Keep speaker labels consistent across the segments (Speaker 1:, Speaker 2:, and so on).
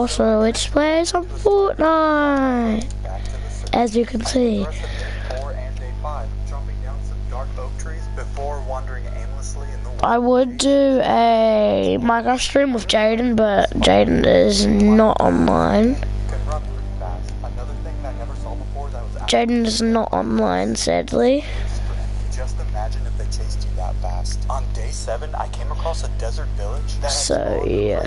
Speaker 1: so let's play some Fortnite. As you can see. I would do a Minecraft stream with Jaden, but Jaden is not online. Jaden is not online, sadly.
Speaker 2: Just imagine if they chased you that fast. On day 7, I came across a desert village that
Speaker 1: so yeah.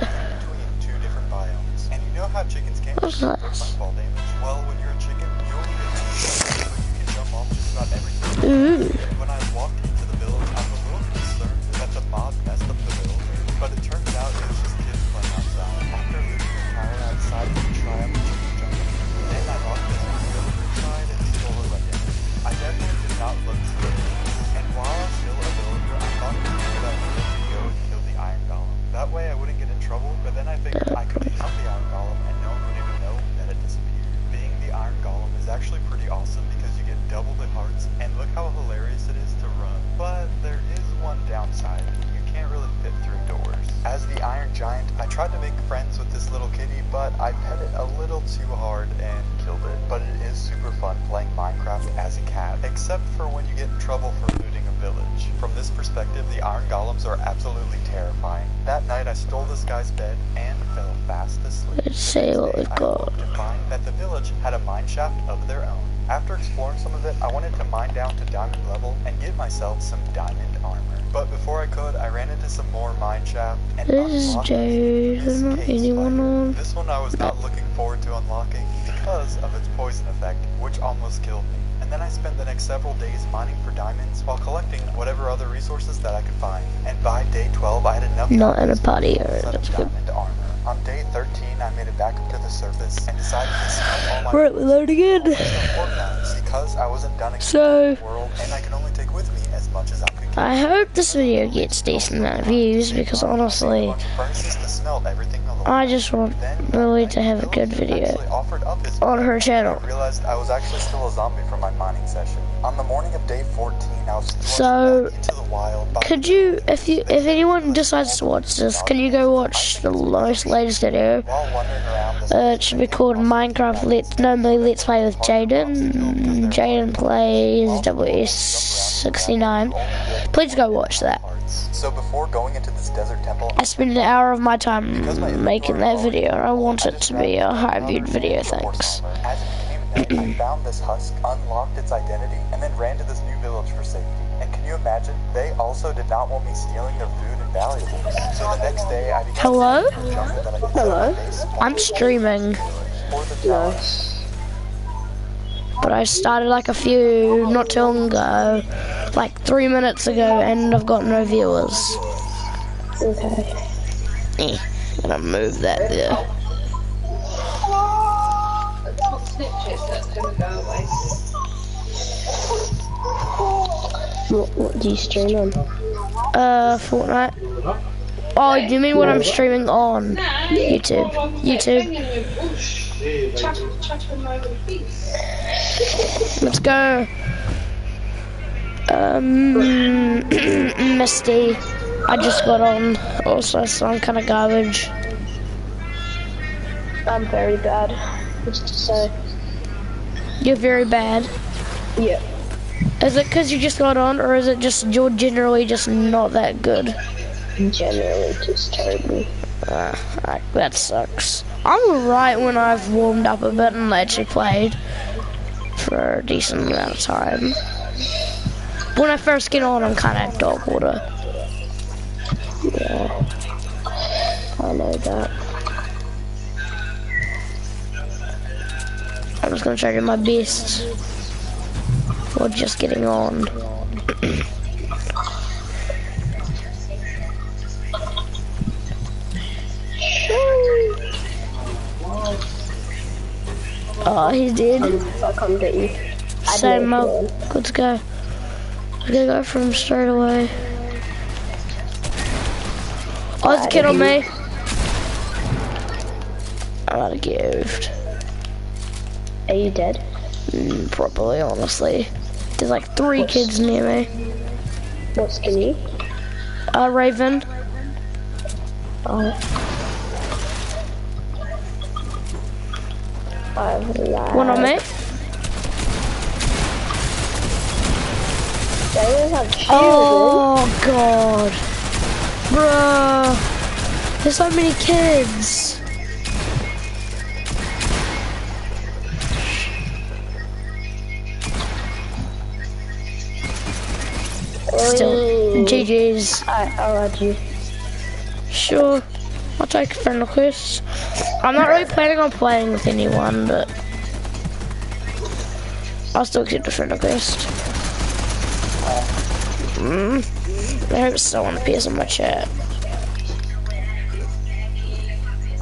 Speaker 2: Between 2 different biomes. And you know how chickens can't
Speaker 1: That's nice.
Speaker 2: fall damage? Well, when you're a chicken, you only need so you can jump off just about everything.
Speaker 1: Ooh.
Speaker 2: When I walked into the village, I was a little concerned that the mob messed up the village, but it turns out it was just kids playing outside. After losing the power, I decided to try out the chicken jumping. Then I locked this village inside and stole a weapon. I definitely did not look good. And while I was still a villager, I thought it was a good idea to go and kill the iron golem. That way I wouldn't get in trouble, but then I figured I could hunt the iron golem and no one would even know that it disappeared. Being the iron golem is actually pretty awesome because you get double the hearts, and look how hilarious it is to run. But there is one downside. You can't really fit through doors. As the iron giant, I tried to make friends with this little kitty, but I pet it a little too hard and killed it. But it is super fun playing Minecraft as a cat, except for when you get in trouble for looting a village. From this perspective, the iron golems are absolutely terrifying. That night I stole this guy's bed and fell fast asleep.
Speaker 1: Let's see what we've got.
Speaker 2: I find that the village had a mine shaft of their own. After exploring some of it, I wanted to mine down to diamond level and get myself some diamond armor. But before I could, I ran into some more mine shaft and
Speaker 1: This is Jaden. Anyone on?
Speaker 2: This one I was not looking forward to unlocking because of its poison effect, which almost killed me. And then I spent the next several days mining for diamonds while collecting whatever other resources that I could find. And by day 12, I had enough
Speaker 1: Not in a party area. That's good.
Speaker 2: diamond armor. On day 13, I made it back up to the surface and decided to smelt all my
Speaker 1: We're loading in.
Speaker 2: because I wasn't done exploring the world and I could only take with me as much as I could.
Speaker 1: I hope this video gets decent amount of views because honestly, I just want Lily to have a good video on her channel.
Speaker 2: I realized I was actually still a zombie from my mining session. On the morning of day 14, I was
Speaker 1: so
Speaker 2: into the wild.
Speaker 1: Could you, if anyone decides to watch this, can you go watch the most latest video? It should be called Minecraft Let's Play with Jaden. Jaden plays WS69. Please go watch that.
Speaker 2: So before going into this desert temple,
Speaker 1: I spent an hour of my time making that video. I want it to be a high viewed video, thanks.
Speaker 2: I found this husk, unlocked its identity, and then ran to this new village for safety. And can you imagine? They also did not want me stealing their food and valuables. So the next day, I began
Speaker 1: Hello?
Speaker 3: Hello?
Speaker 1: I'm streaming.
Speaker 3: Nice.
Speaker 1: But I started like not too long ago, like 3 minutes ago, and I've got no viewers.
Speaker 3: Okay.
Speaker 1: I'm gonna move that there.
Speaker 3: What do you stream on?
Speaker 1: Fortnite. Oh, you mean what I'm streaming on? YouTube. Let's go. Misty. I just got on also, so I'm kind of garbage.
Speaker 3: I'm very bad, just to say.
Speaker 1: You're very bad.
Speaker 3: Yeah.
Speaker 1: Is it because you just got on, or is it just you're generally just not that good?
Speaker 3: Generally just terrible.
Speaker 1: That sucks. I'm alright when I've warmed up a bit and actually played for a decent amount of time. When I first get on, I'm kind of dog water.
Speaker 3: Yeah, I know that.
Speaker 1: I'm just gonna try to do my best for just getting on. Oh, he's dead.
Speaker 3: I'll come get you.
Speaker 1: Same up. Let's go. We're gonna go for him straight away. Oh, there's a kid on me. I'm out of gift.
Speaker 3: Are you dead?
Speaker 1: Probably, honestly. There's like 3 kids near me.
Speaker 3: What skin you?
Speaker 1: Raven.
Speaker 3: Oh. I've lagged.
Speaker 1: One on me.
Speaker 3: They don't have shields.
Speaker 1: Oh god. Bruh. There's so many kids. Still, GG's.
Speaker 3: I'll add you.
Speaker 1: Sure. I'll take a friend request. I'm not really planning on playing with anyone, but I'll still accept a friend request. I hope someone appears in my chat.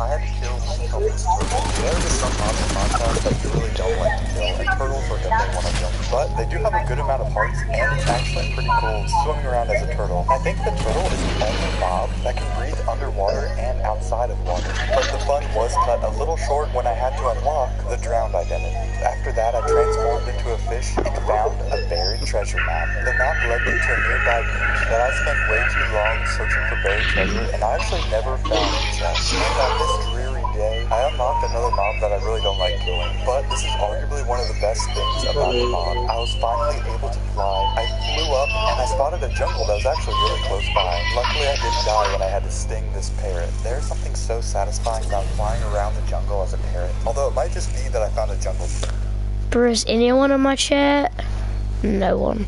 Speaker 2: I had to kill countless turtles. There are just some mobs in Minecraft that you really don't like to kill, and turtles are definitely one of them. But they do have a good amount of hearts, and it's actually pretty cool swimming around as a turtle. I think the turtle is the only mob that can breathe underwater and outside of water. But the fun was cut a little short when I had to unlock the drowned identity. After that, I transformed into a fish and found a buried treasure map. The map led me to a nearby beach that I spent way too long searching for buried treasure, and I actually never found the chest. And on this dreary day, I unlocked another mob that I really don't like killing. But this is arguably one of the best things about the mob. I was finally able to fly. I flew up and I spotted a jungle that was actually really close by. Luckily, I didn't die when I had to sting this parrot. There's something so satisfying about flying around the jungle as a parrot. Although it might just be that I found a jungle.
Speaker 1: Bruce, anyone in my chat? No one.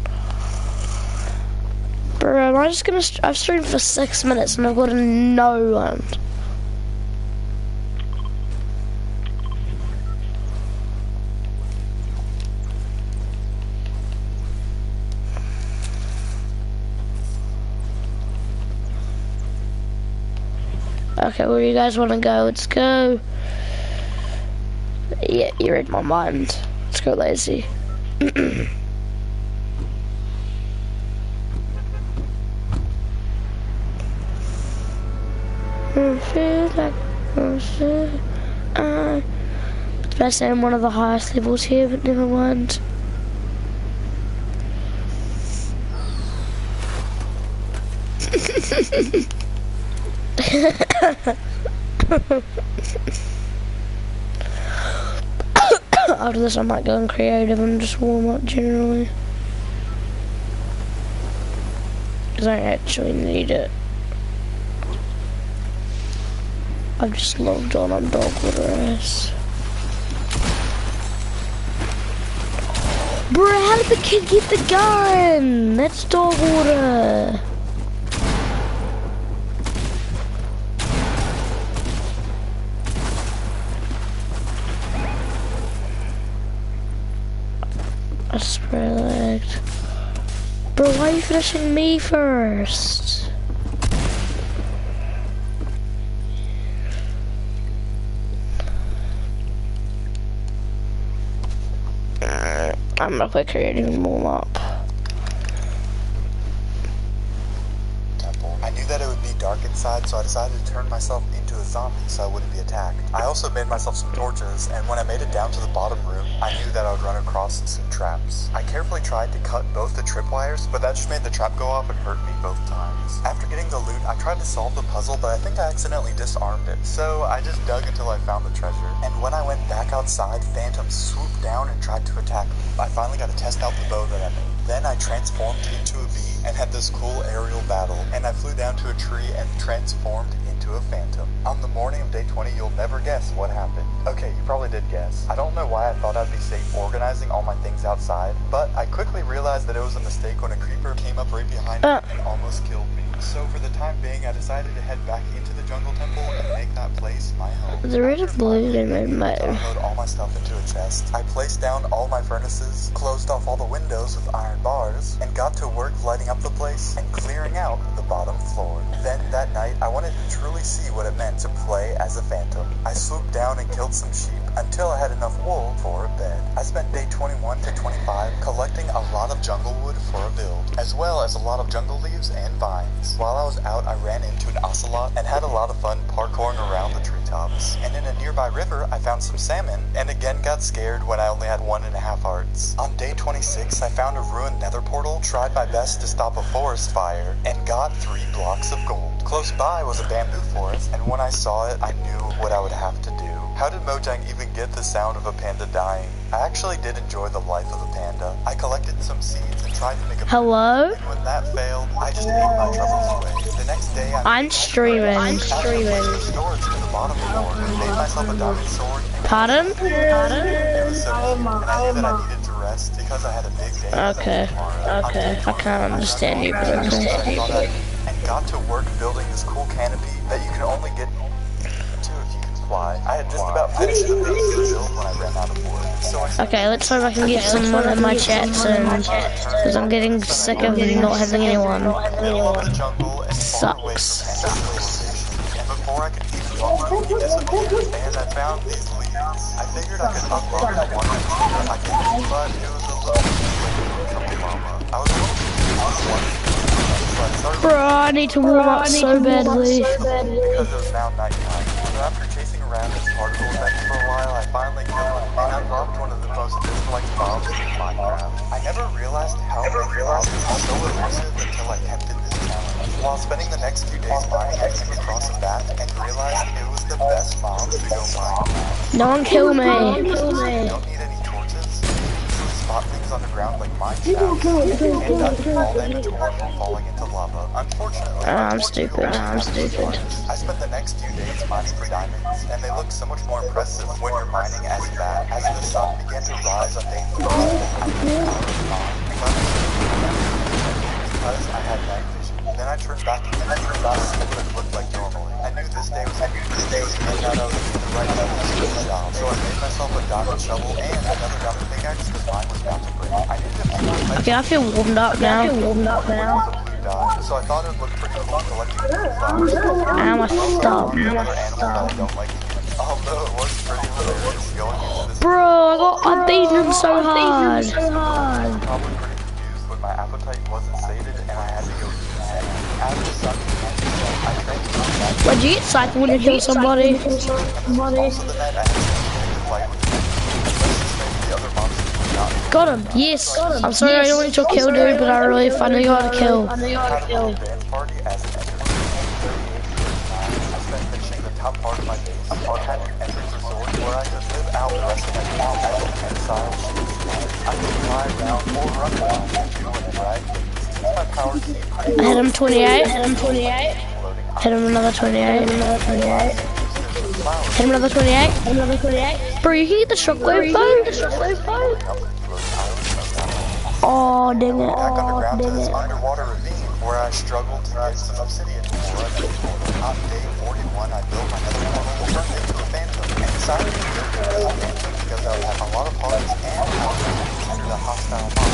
Speaker 1: Bro, am I just gonna... I've streamed for 6 minutes and I've got no one. Okay, where do you guys want to go? Let's go. Yeah, you read my mind. Let's go, lazy. Best in one of the highest levels here, but never mind. After this I might go in creative and just warm up generally, because I actually need it. I've just logged on Dogwater. Bro, how did the kid get the gun? That's Dogwater. I spray lagged. Bro, why are you finishing me first? I'm gonna play creative and warm up.
Speaker 2: I knew that it would be dark inside, so I decided to turn myself into a zombie so I wouldn't be attacked. I also made myself some torches, and when I made it down to the bottom room, I knew that I would run across some traps. I carefully tried to cut both the tripwires, but that just made the trap go off and hurt me both times. After getting the loot, I tried to solve the puzzle, but I think I accidentally disarmed it. So I just dug until I found the treasure. And when I went back outside, phantoms swooped down and tried to attack me. I finally got to test out the bow that I made. Then I transformed into a bee and had this cool aerial battle, and I flew down to a tree and transformed into a phantom. On the morning of day 20, you'll never guess what happened. Okay, you probably did guess. I don't know why I thought I'd be safe organizing all my things outside, but I quickly realized that it was a mistake when a creeper came up right behind me and almost killed me. So for the time being, I decided to head back into the jungle temple and make that place my home.
Speaker 1: The red and blue they made my...
Speaker 2: Download all my stuff into a chest. I placed down all my furnaces, closed off all the windows with iron bars, and got to work lighting up the place and clearing out the bottom floor. Then that night, I wanted to truly see what it meant to play as a phantom. I swooped down and killed some sheep until I had enough wool for a bed. I spent day 21 to 25 collecting a lot of jungle wood for a build, as well as a lot of jungle leaves and vines. While I was out, I ran into an ocelot and had a lot of fun parkouring around the treetops. And in a nearby river, I found some salmon, and again got scared when I only had 1.5 hearts. On day 26, I found a ruined nether portal, tried my best to stop a forest fire, and got 3 blocks of gold. Close by was a bamboo forest, and when I saw it, I knew what I would have to do. How did Mojang even get the sound of a panda dying? I actually did enjoy the life of a panda. I collected some seeds and tried to make a
Speaker 1: Hello?
Speaker 2: and when that failed, I just ate my troubles away. The next day,
Speaker 1: I'm streaming.
Speaker 2: storage to the bottom floor and made myself a diamond sword.
Speaker 1: Pardon?
Speaker 2: It was so cute, and I knew that I needed to rest because I had a big day.
Speaker 1: Okay. I can't understand you, bro.
Speaker 2: And got to work building this cool canopy that you can only get to if you can fly. I had just about finished the base of the build when I ran out of wood. So I
Speaker 1: Okay, let's hope I can get someone in my chat soon, because I'm getting sick of not having anyone. Sucks.
Speaker 2: And before I could even walk through, he disappeared. And I found these leads. I figured I could unlock the one I can, but it was a little from the llama. I was a little confused on one.
Speaker 1: Bro, I need to warm up so badly.
Speaker 2: Because it was now nighttime. So after chasing around this particle effect for a while, I finally killed him and unlocked one of the most disliked mobs in Minecraft. I never realized how many mobs are so elusive until I attempted this challenge. While spending the next few days mining, I came across a bat and realized it was the best mob to go mine.
Speaker 1: Don't kill me.
Speaker 2: You don't need any torches. You spot things on the ground like mine shafts. And duck all damage ore from falling into lava. Unfortunately,
Speaker 1: I'm stupid.
Speaker 2: I spent the next few days mining for diamonds, and they look so much more impressive when you're mining as bat. As the sun began to rise on day 3, I moved out of mine because I had night vision. Then I turned back into the see what it looked like normally. I knew this day was a new day, and that I was in the right place for the job. So I made myself a diamond shovel and another diamond pickaxe because mine was about to break. I knew that
Speaker 1: Okay, I feel warmed up now.
Speaker 2: so I thought it would look pretty cool collecting blue flowers.
Speaker 1: Ow, my thumb.
Speaker 2: Another animal that I don't like eating. Although it was pretty hilarious going into this.
Speaker 1: Bro, I beat him so hard.
Speaker 2: I was probably pretty confused when my appetite wasn't sated and I had to go eat again. As the sun began to set, I trained to come back.
Speaker 1: Why'd you get psyched when you kill somebody?
Speaker 2: Also the night I had to fight with them. Let's just say the other monsters were not.
Speaker 1: Got him, yes. I'm sorry I only took kill, dude, but I really finally got a kill.
Speaker 2: Had a little dance party as an entertainment. 38 I spent finishing the top part of my base. I had an epic resort where I could live out the rest of my days as an exile shooting star. I could fly around or run around and do whatever I please. Since my power seemed pretty
Speaker 1: I hit him 28.
Speaker 2: loading,
Speaker 1: Hit him another 28. Hit him another 28. Bro, you can get the shockwave though? Oh, dang it.
Speaker 2: back underground to this underwater ravine where I struggled to get some obsidian before I made the portal. On day 41, I built my nether portal, turned into a phantom, and decided to build it as a phantom because I would have a lot of parts and under the hostile mob.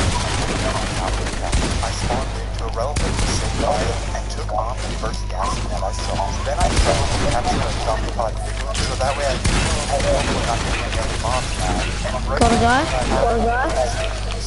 Speaker 2: I spawned into a relatively safe biome and took on the first gas that I saw. Then I struggled to capture a zombified piglin, so that way I knew I was not getting any mobs now.
Speaker 1: Got a guy?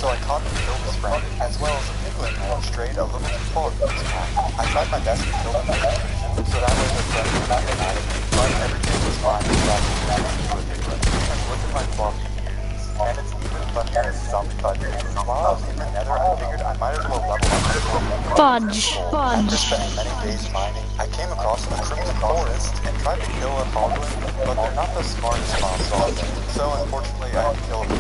Speaker 2: So I caught and killed his friend, as well as a piglin that strayed a little too far from his path. I tried my best to kill him with vision, so that way the friend would not get mad at me, but everything was fine until I moved back into a piglin. I've lived in my block for years, and it's even funnier as a zombified piglin. While I was in the nether, I figured I might as well level up.
Speaker 1: Fudge.
Speaker 2: After spending many days mining, I came across a crimson forest and tried to kill a hoglin, but they're not the smartest mobs on them. So unfortunately, I had to kill a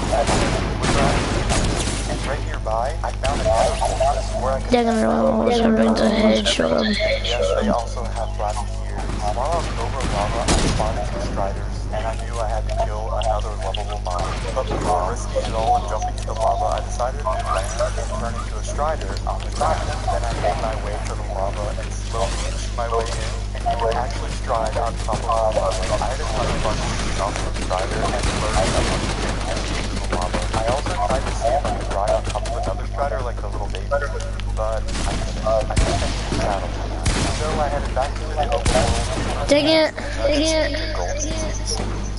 Speaker 2: and right nearby, I found another fortress where I could...
Speaker 1: They're gonna almost going to headshot him.
Speaker 2: Yes, they also have black ears. While I was over lava, I spotted two striders, and I knew I had to kill another lovable mob. But before risking it all and jumping into lava, I decided to land and turn into a strider on the ground. Then I made my way to the lava and slowly inched my way in, and you would actually stride on top of the lava. I had a ton of fun shooting off the strider and floating up into the lava. I also tried to see if I could ride on top of another strider like the little baby, but I couldn't. I think I needed a saddle for that. So I headed back to the open world.
Speaker 1: Dang it.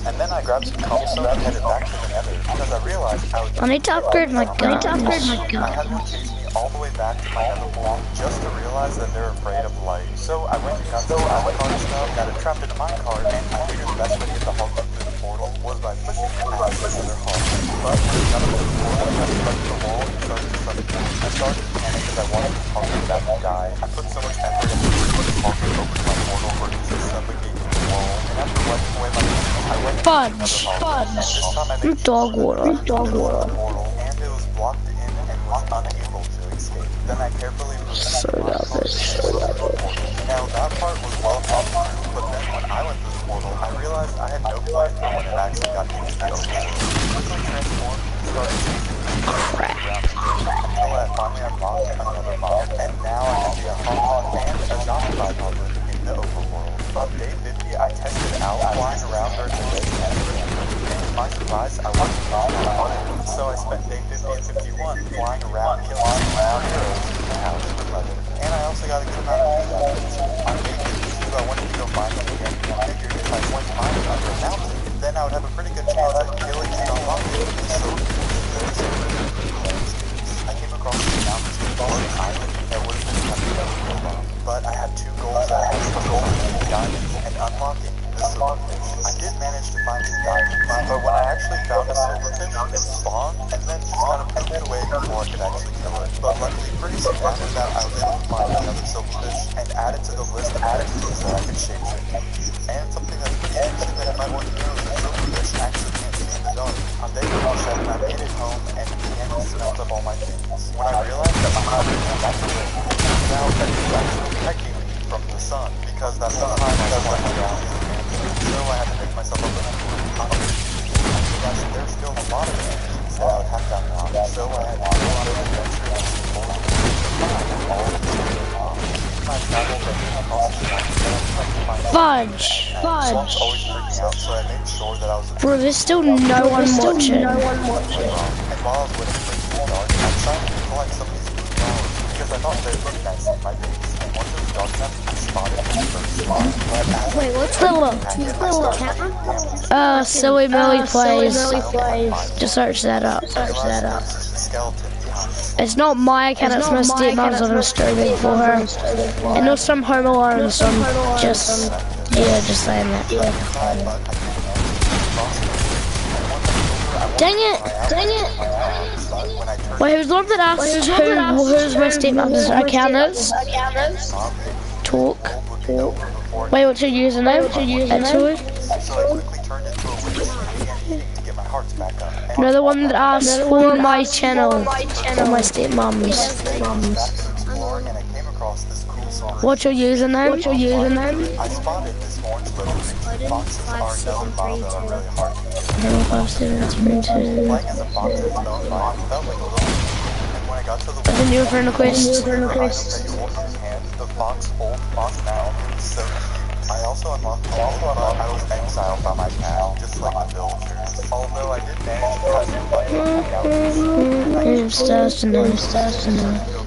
Speaker 2: And then I grabbed some cobblestone and headed back to the nether because I realized I would
Speaker 1: I need to upgrade my gun.
Speaker 2: I had them chase me all the way back to my nether portal just to realize that they're afraid of light. So I went and got some minecart stuff, got it trapped in a minecart, and I figured the best way to get the hog through the portal was by pushing it past another hog. But when it got up to the portal, I got stuck to the wall and started to suffocate. I started to panic because I wanted the hog to back and die. I put so much effort into pushing the hog over to my portal for it to suffocate the wall. And after wiping away my I went
Speaker 1: Fudge. Dog water.
Speaker 2: Portal, and it was blocked in and was unable to escape. Then I carefully
Speaker 1: So garbage.
Speaker 2: Now that part was well thought through, but then when I went through the portal, I realized I had no plan for when it actually got into the overworld. Quickly transformed and started chasing
Speaker 1: Crap.
Speaker 2: until I finally unlocked another mob, and now I can be a Hong and a zombified mother in the overworld. On day 50, I tested out flying around during the day and to my surprise, I wasn't found on it. So I spent day 50 and 51 flying around, killing heroes in the house with leather. And I also got a good amount of food out of it. On day 52, I wanted to go mine them again, and I figured if I went mining under a mountain, then I would have a pretty good chance at killing and unlocking so I came across these mountains with an island that would have been nothing but I had two goals that I had to gold and diamonds and unlocking the silverfish. I did manage to find some diamonds, but when I actually found a silverfish, it spawned and then just kind of pooped away before I could actually kill it. But luckily, pretty soon after that, I was able to find another silverfish and add it to the list of entities that I could shapeshift. And something that's pretty interesting that I might want to know is that silverfish actually can't see in the dark. On day 47, I made it home and began to smelt up all my things. When I realized that my house was evaporated, it turns out that it was actually protecting me from the sun, because that whole time I was letting down, so I had to make myself a little there's still a lot of things that I would have to unlock, so I had to do a lot of adventure and explore my travel
Speaker 1: Fudge.
Speaker 2: always freaking out, so I made sure that I was
Speaker 1: Bro, there's still no one watching.
Speaker 2: and while I was waiting for it to be dark, I decided to collect some of these blue flowers because I thought they looked nice in my base. And once it was dark enough, I spotted the first spot.
Speaker 3: Wait, what's the camera?
Speaker 1: Silly Millie plays. Just search that up. It's not my account, it's my stepmom's that I'm streaming for her. And there's some Home Alone, so I'm just saying that. Dang it! Wait, who's the one that asked who's my stepmom's account is? Talk. Wait, what's your username? Actually? No, the one that asked for my channel, for my stepmom's. What's your username?
Speaker 2: I spotted this orange little boxes are known by that are really hard to get. Playing as a fox is known by felt like a little. And when I got to the
Speaker 1: That's a new friend request.
Speaker 2: the fox old fox now is so cute. I also unlocked I was exiled by my pal, just like the villagers. Although I did manage to press the button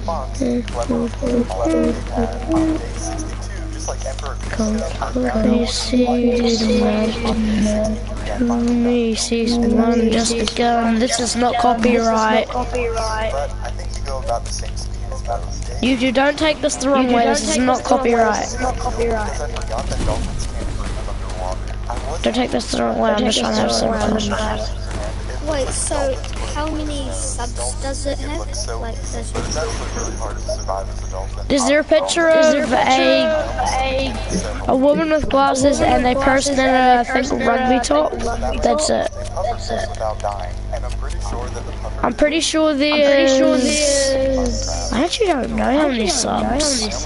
Speaker 2: fox, clever, on day 62, just like Emperor
Speaker 1: just begun. This is not copyright.
Speaker 2: But I think you go about the same speed as most.
Speaker 1: You don't take this the wrong way. This is not copyright.
Speaker 2: Because I forgot that dolphins can't breathe underwater.
Speaker 1: Don't take this the wrong way. I'm just trying to have some fun.
Speaker 4: Wait, so how many subs does it have? Like, there's
Speaker 2: But it's actually really hard to survive as a dolphin.
Speaker 1: Is there a picture of a woman with glasses and a person in a, I think, rugby top? That's it.
Speaker 2: Without dying, and I'm pretty sure that the
Speaker 1: I'm pretty sure there's... I actually don't know how many subs.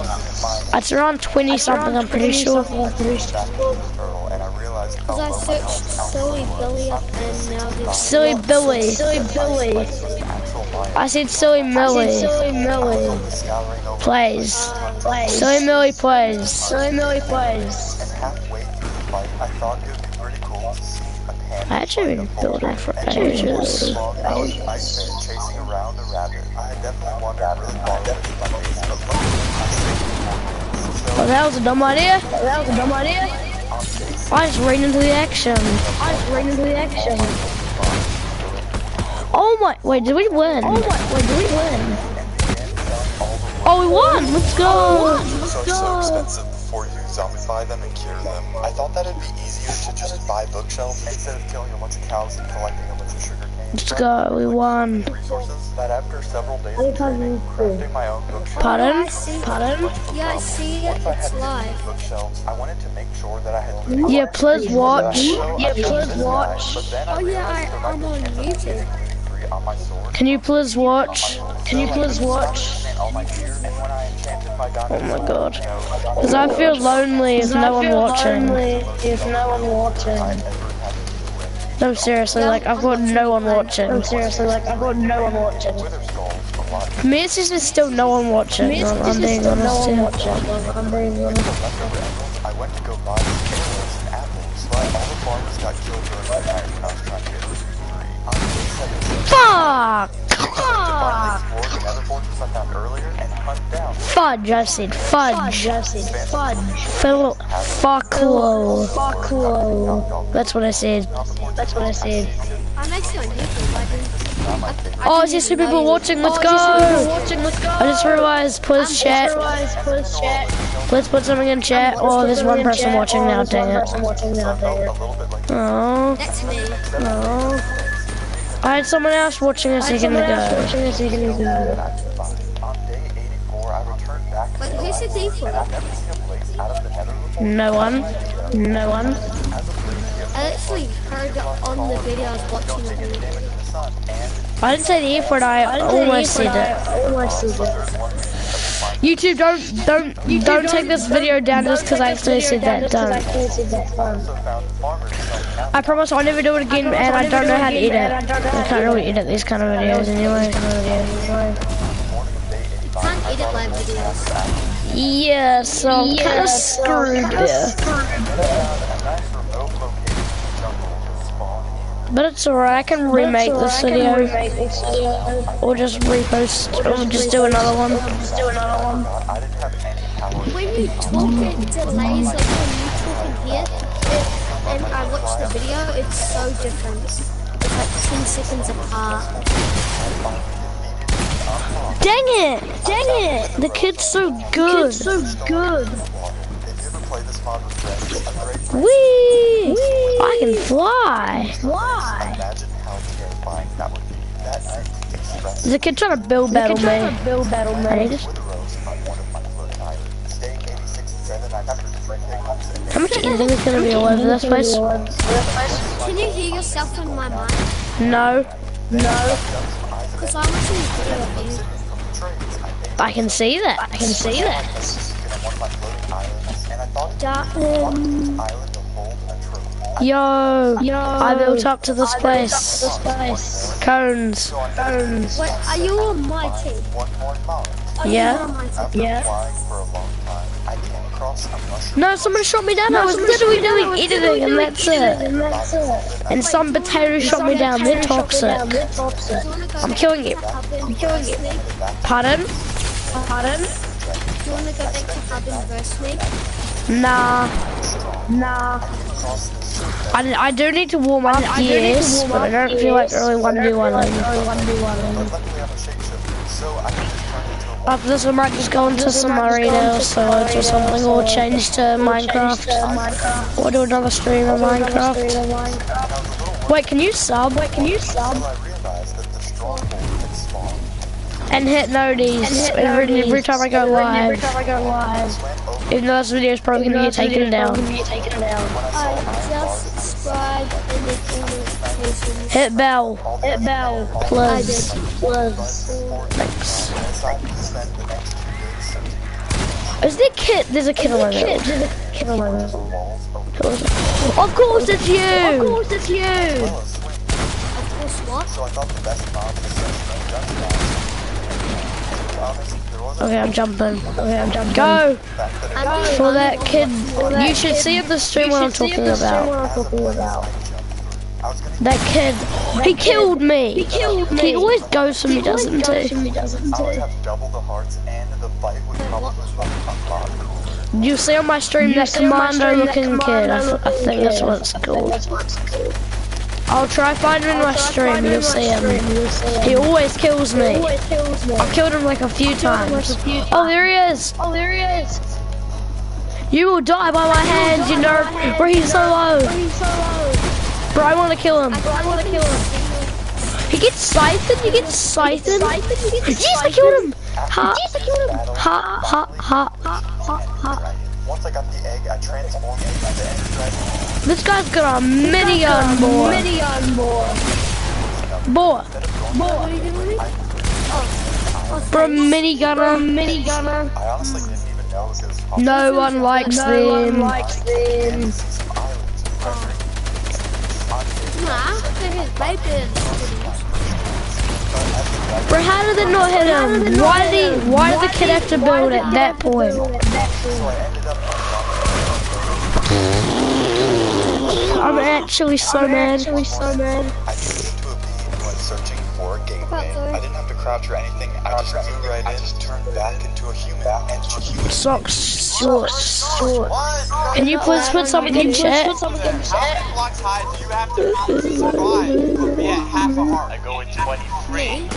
Speaker 1: It's around 20 something, I'm pretty sure.
Speaker 2: and I realized
Speaker 4: because I searched Silly Billy up and now there's
Speaker 1: Silly Billy. I said Silly Millie. Plays. Silly Millie plays.
Speaker 2: and halfway through the fight, I thought it would be pretty cool to see a panda.
Speaker 1: I actually been building for ages.
Speaker 2: I was chasing around a rabbit. I definitely wanted really far away from my base, but luckily I stayed for 4 minutes.
Speaker 1: Well, that was a dumb idea. I just ran into the action. Oh my, wait, did we win? Oh, we won! Let's go!
Speaker 2: So expensive before you zombify them and cure them. I thought that it'd be easier to just buy bookshelves instead of killing a bunch of cows and collecting a bunch of sugar cane.
Speaker 1: Let's go, we won.
Speaker 2: Resources that after several days of training, crafting my own bookshelf.
Speaker 1: Pardon?
Speaker 2: Pardon?
Speaker 4: Yeah, I see it. It's live.
Speaker 2: Bookshelves, I wanted to make sure that I had
Speaker 1: Yeah, please watch.
Speaker 2: Yeah, please watch.
Speaker 4: Oh yeah, I'm on YouTube.
Speaker 2: On my sword.
Speaker 1: Can you please watch? Can you please watch?
Speaker 2: All my gear, and when I enchanted my
Speaker 1: Oh
Speaker 2: diamond,
Speaker 1: my god. Because I feel lonely if no one watching. No, seriously, like, I've got no one watching. For me, it's just there's still no one watching. I'm being honest here.
Speaker 2: I went to go buy carrots and apples, but all the farmers got killed during the fire. I was trying to get it for free.
Speaker 1: Fuck!
Speaker 2: Another fortress I found earlier and hunt down.
Speaker 1: Fudge, I said fudge. Phil, fucklo. That's what I said.
Speaker 4: I'm actually on YouTube.
Speaker 1: Oh, is there two people watching? Let's go! I just realized, please chat. Let's put something in chat. Oh, there's one person watching now, dang it. Oh.
Speaker 4: That's me.
Speaker 1: Oh. I had someone else watching a second ago.
Speaker 2: On day 84, I returned back.
Speaker 4: Wait, who's the thief?
Speaker 2: I've never seen a place out of the nether before.
Speaker 1: No one. No one.
Speaker 4: I actually heard on the video I was watching the video.
Speaker 1: I didn't say the F word, I almost said it. YouTube, don't take this video down just because I actually said that. Don't. I promise I'll never do it again, and I don't know how to edit. I can't really edit these kind of videos anyway.
Speaker 4: You can't edit live videos.
Speaker 1: Yeah, so I'm kind of screwed there. But it's alright, I can remake this video. Or just repost, or just do another one.
Speaker 4: When you talk, it delays. Like when you talk in here, and I watch the video, it's so different. It's like 10 seconds apart.
Speaker 1: Dang it! The kid's so good. Whee! I can fly. There's a kid trying to build battle me. How much editing is gonna be all over this place?
Speaker 4: Can you hear yourself in my mind?
Speaker 1: No.
Speaker 4: Because I'm watching this video of you.
Speaker 1: I can see that. Yo, I built up to this place. Cones.
Speaker 4: Wait, are you on my team?
Speaker 1: Yeah. No, someone shot me down. I was literally doing editing, and that's it. And some potato shot me down. They're toxic. I'm killing you. Pardon?
Speaker 4: Do you want to go back to Hub and verse me?
Speaker 1: Nah. I do need to warm up, yes, but I don't feel like really 1v1. After this, I might just go into some arena or Swords or something, or change to Minecraft, or do another stream of Minecraft. Wait, can you sub? And hit notice every time I go live. Even though this video is probably going to get taken down.
Speaker 4: Just subscribe and the
Speaker 1: Hit bell. Please. Thanks. Is there a kid? There's a kid on my build. Of course it's you! Okay, I'm jumping. Go! For that kid, you should see at the stream what I'm talking about. That kid, he killed me! He always goes for me, doesn't he? You see on my stream that commando looking kid, I think that's what it's called. I'll try find him in my stream, you'll see him. He always kills me. I've killed him like a few times. Oh, there he is! You will die by my hands, you nerd! Bro, he's so low! Bro, I wanna kill him. He gets siphoned. You get siphoned. Yes, I killed him. Ha. Ha. Ha. Ha. Ha.
Speaker 2: Once I got the egg, I transformed into the egg dragon.
Speaker 1: This guy's got a minigun, boy. Boy.
Speaker 4: What are you doing?
Speaker 1: For a minigunner.
Speaker 2: I honestly didn't even know because
Speaker 1: No one likes them.
Speaker 4: Nah, they're his baby.
Speaker 1: Bro, how did it not hit him? Why did the kid have to build at that point?
Speaker 2: so I ended up
Speaker 1: I'm actually so mad.
Speaker 2: I turned into a being when searching for a gateway. I didn't have to crouch or anything. I just moved right in. I just turned back into a human and human.
Speaker 1: Socks shorts. Can you please put something in chat?
Speaker 5: How many blocks high do you have to be to survive? Put me at half a heart. I go in 23.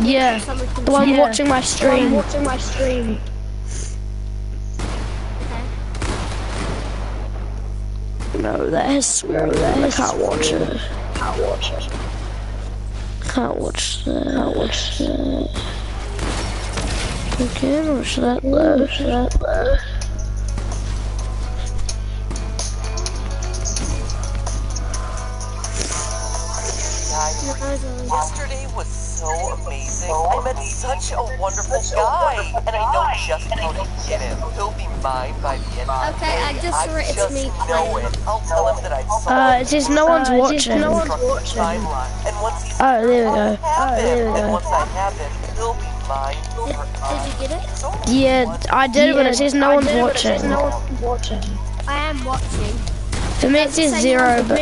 Speaker 1: Yeah, the one watching my stream. No, that is I can't watch it. Can't watch that. Okay, watch that though.
Speaker 6: Yesterday was so amazing. I met such a wonderful guy, and I know just how to get him. He'll be mine by the end of the
Speaker 4: Okay,
Speaker 6: day.
Speaker 4: I just saw it. It's me
Speaker 6: know
Speaker 4: playing.
Speaker 6: it. I'll tell him that I saw
Speaker 1: It says no one's watching.
Speaker 6: timeline, and once he's
Speaker 1: Oh, there we go.
Speaker 6: and once I have him, he'll be mine.
Speaker 4: Did you get it?
Speaker 1: Yeah, I did, but it says no one's watching.
Speaker 4: I am watching.
Speaker 1: For me it says zero, but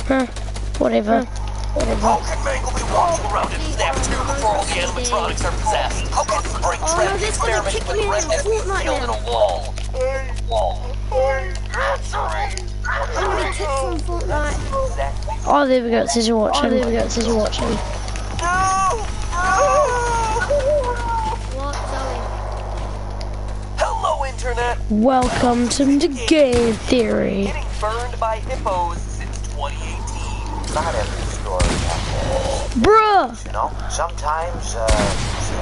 Speaker 1: huh, whatever.
Speaker 6: How can Mangle be walking around in Snap 2 before all the animatronics are possessed? How can Spring
Speaker 4: Oh,
Speaker 6: Trap
Speaker 4: no,
Speaker 6: be
Speaker 4: that's gonna
Speaker 6: experimenting
Speaker 4: kick
Speaker 6: with
Speaker 4: me out of
Speaker 6: redness
Speaker 4: Fortnite
Speaker 6: sealed in
Speaker 4: now.
Speaker 6: a wall?
Speaker 4: I'm gonna get kicked from Fortnite.
Speaker 6: Exactly.
Speaker 1: Oh, there we go. It says you're watching.
Speaker 4: What, Zoe?
Speaker 6: Hello, Internet!
Speaker 1: Welcome to the game theory.
Speaker 6: Getting burned by hippos since 2018.
Speaker 7: Not every story has
Speaker 1: Bruh!
Speaker 7: you know, sometimes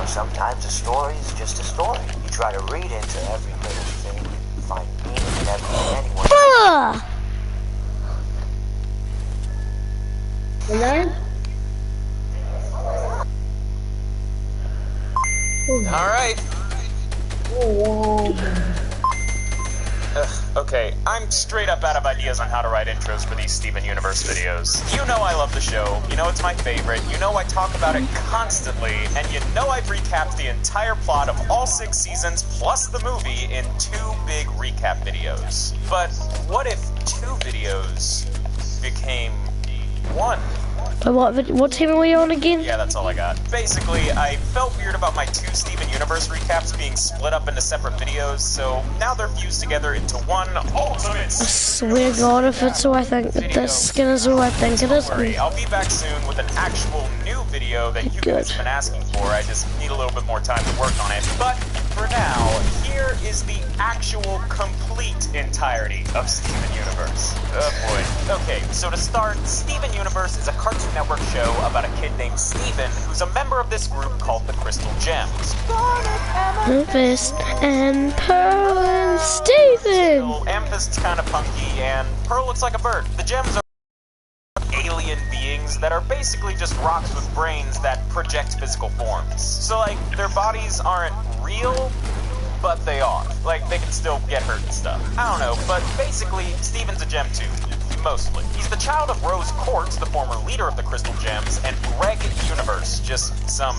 Speaker 7: sometimes a story is just a story. You try to read into every little thing, find meaning in everything anyone.
Speaker 1: Bruh!
Speaker 5: Alright. Okay, I'm straight up out of ideas on how to write intros for these Steven Universe videos. You know I love the show, you know it's my favorite, you know I talk about it constantly, and you know I've recapped the entire plot of all 6 seasons plus the movie in 2 big recap videos. But what if 2 videos became 1?
Speaker 1: What team are we on again?
Speaker 5: Yeah, that's all I got. Basically, I felt weird about my 2 Steven Universe recaps being split up into separate videos, so now they're fused together into one ultimate.
Speaker 1: I swear to God, if it's who I think that this skin is who I think it is.
Speaker 5: Don't worry, I'll be back soon with an actual new video that you guys have been asking for. I just need a little bit more time to work on it. But for now, here is the actual complete entirety of Steven Universe. Oh boy. Okay, so to start, Steven Universe is a Cartoon Network show about a kid named Steven who's a member of this group called the Crystal Gems.
Speaker 1: Amethyst and Pearl and Steven!
Speaker 5: So, Amethyst's kind of punky, and Pearl looks like a bird. The gems are alien beings that are basically just rocks with brains that project physical forms. So, like, their bodies aren't real, but they are. Like, they can still get hurt and stuff. I don't know, but basically, Steven's a gem too. Mostly. He's the child of Rose Quartz, the former leader of the Crystal Gems, and Greg Universe, just some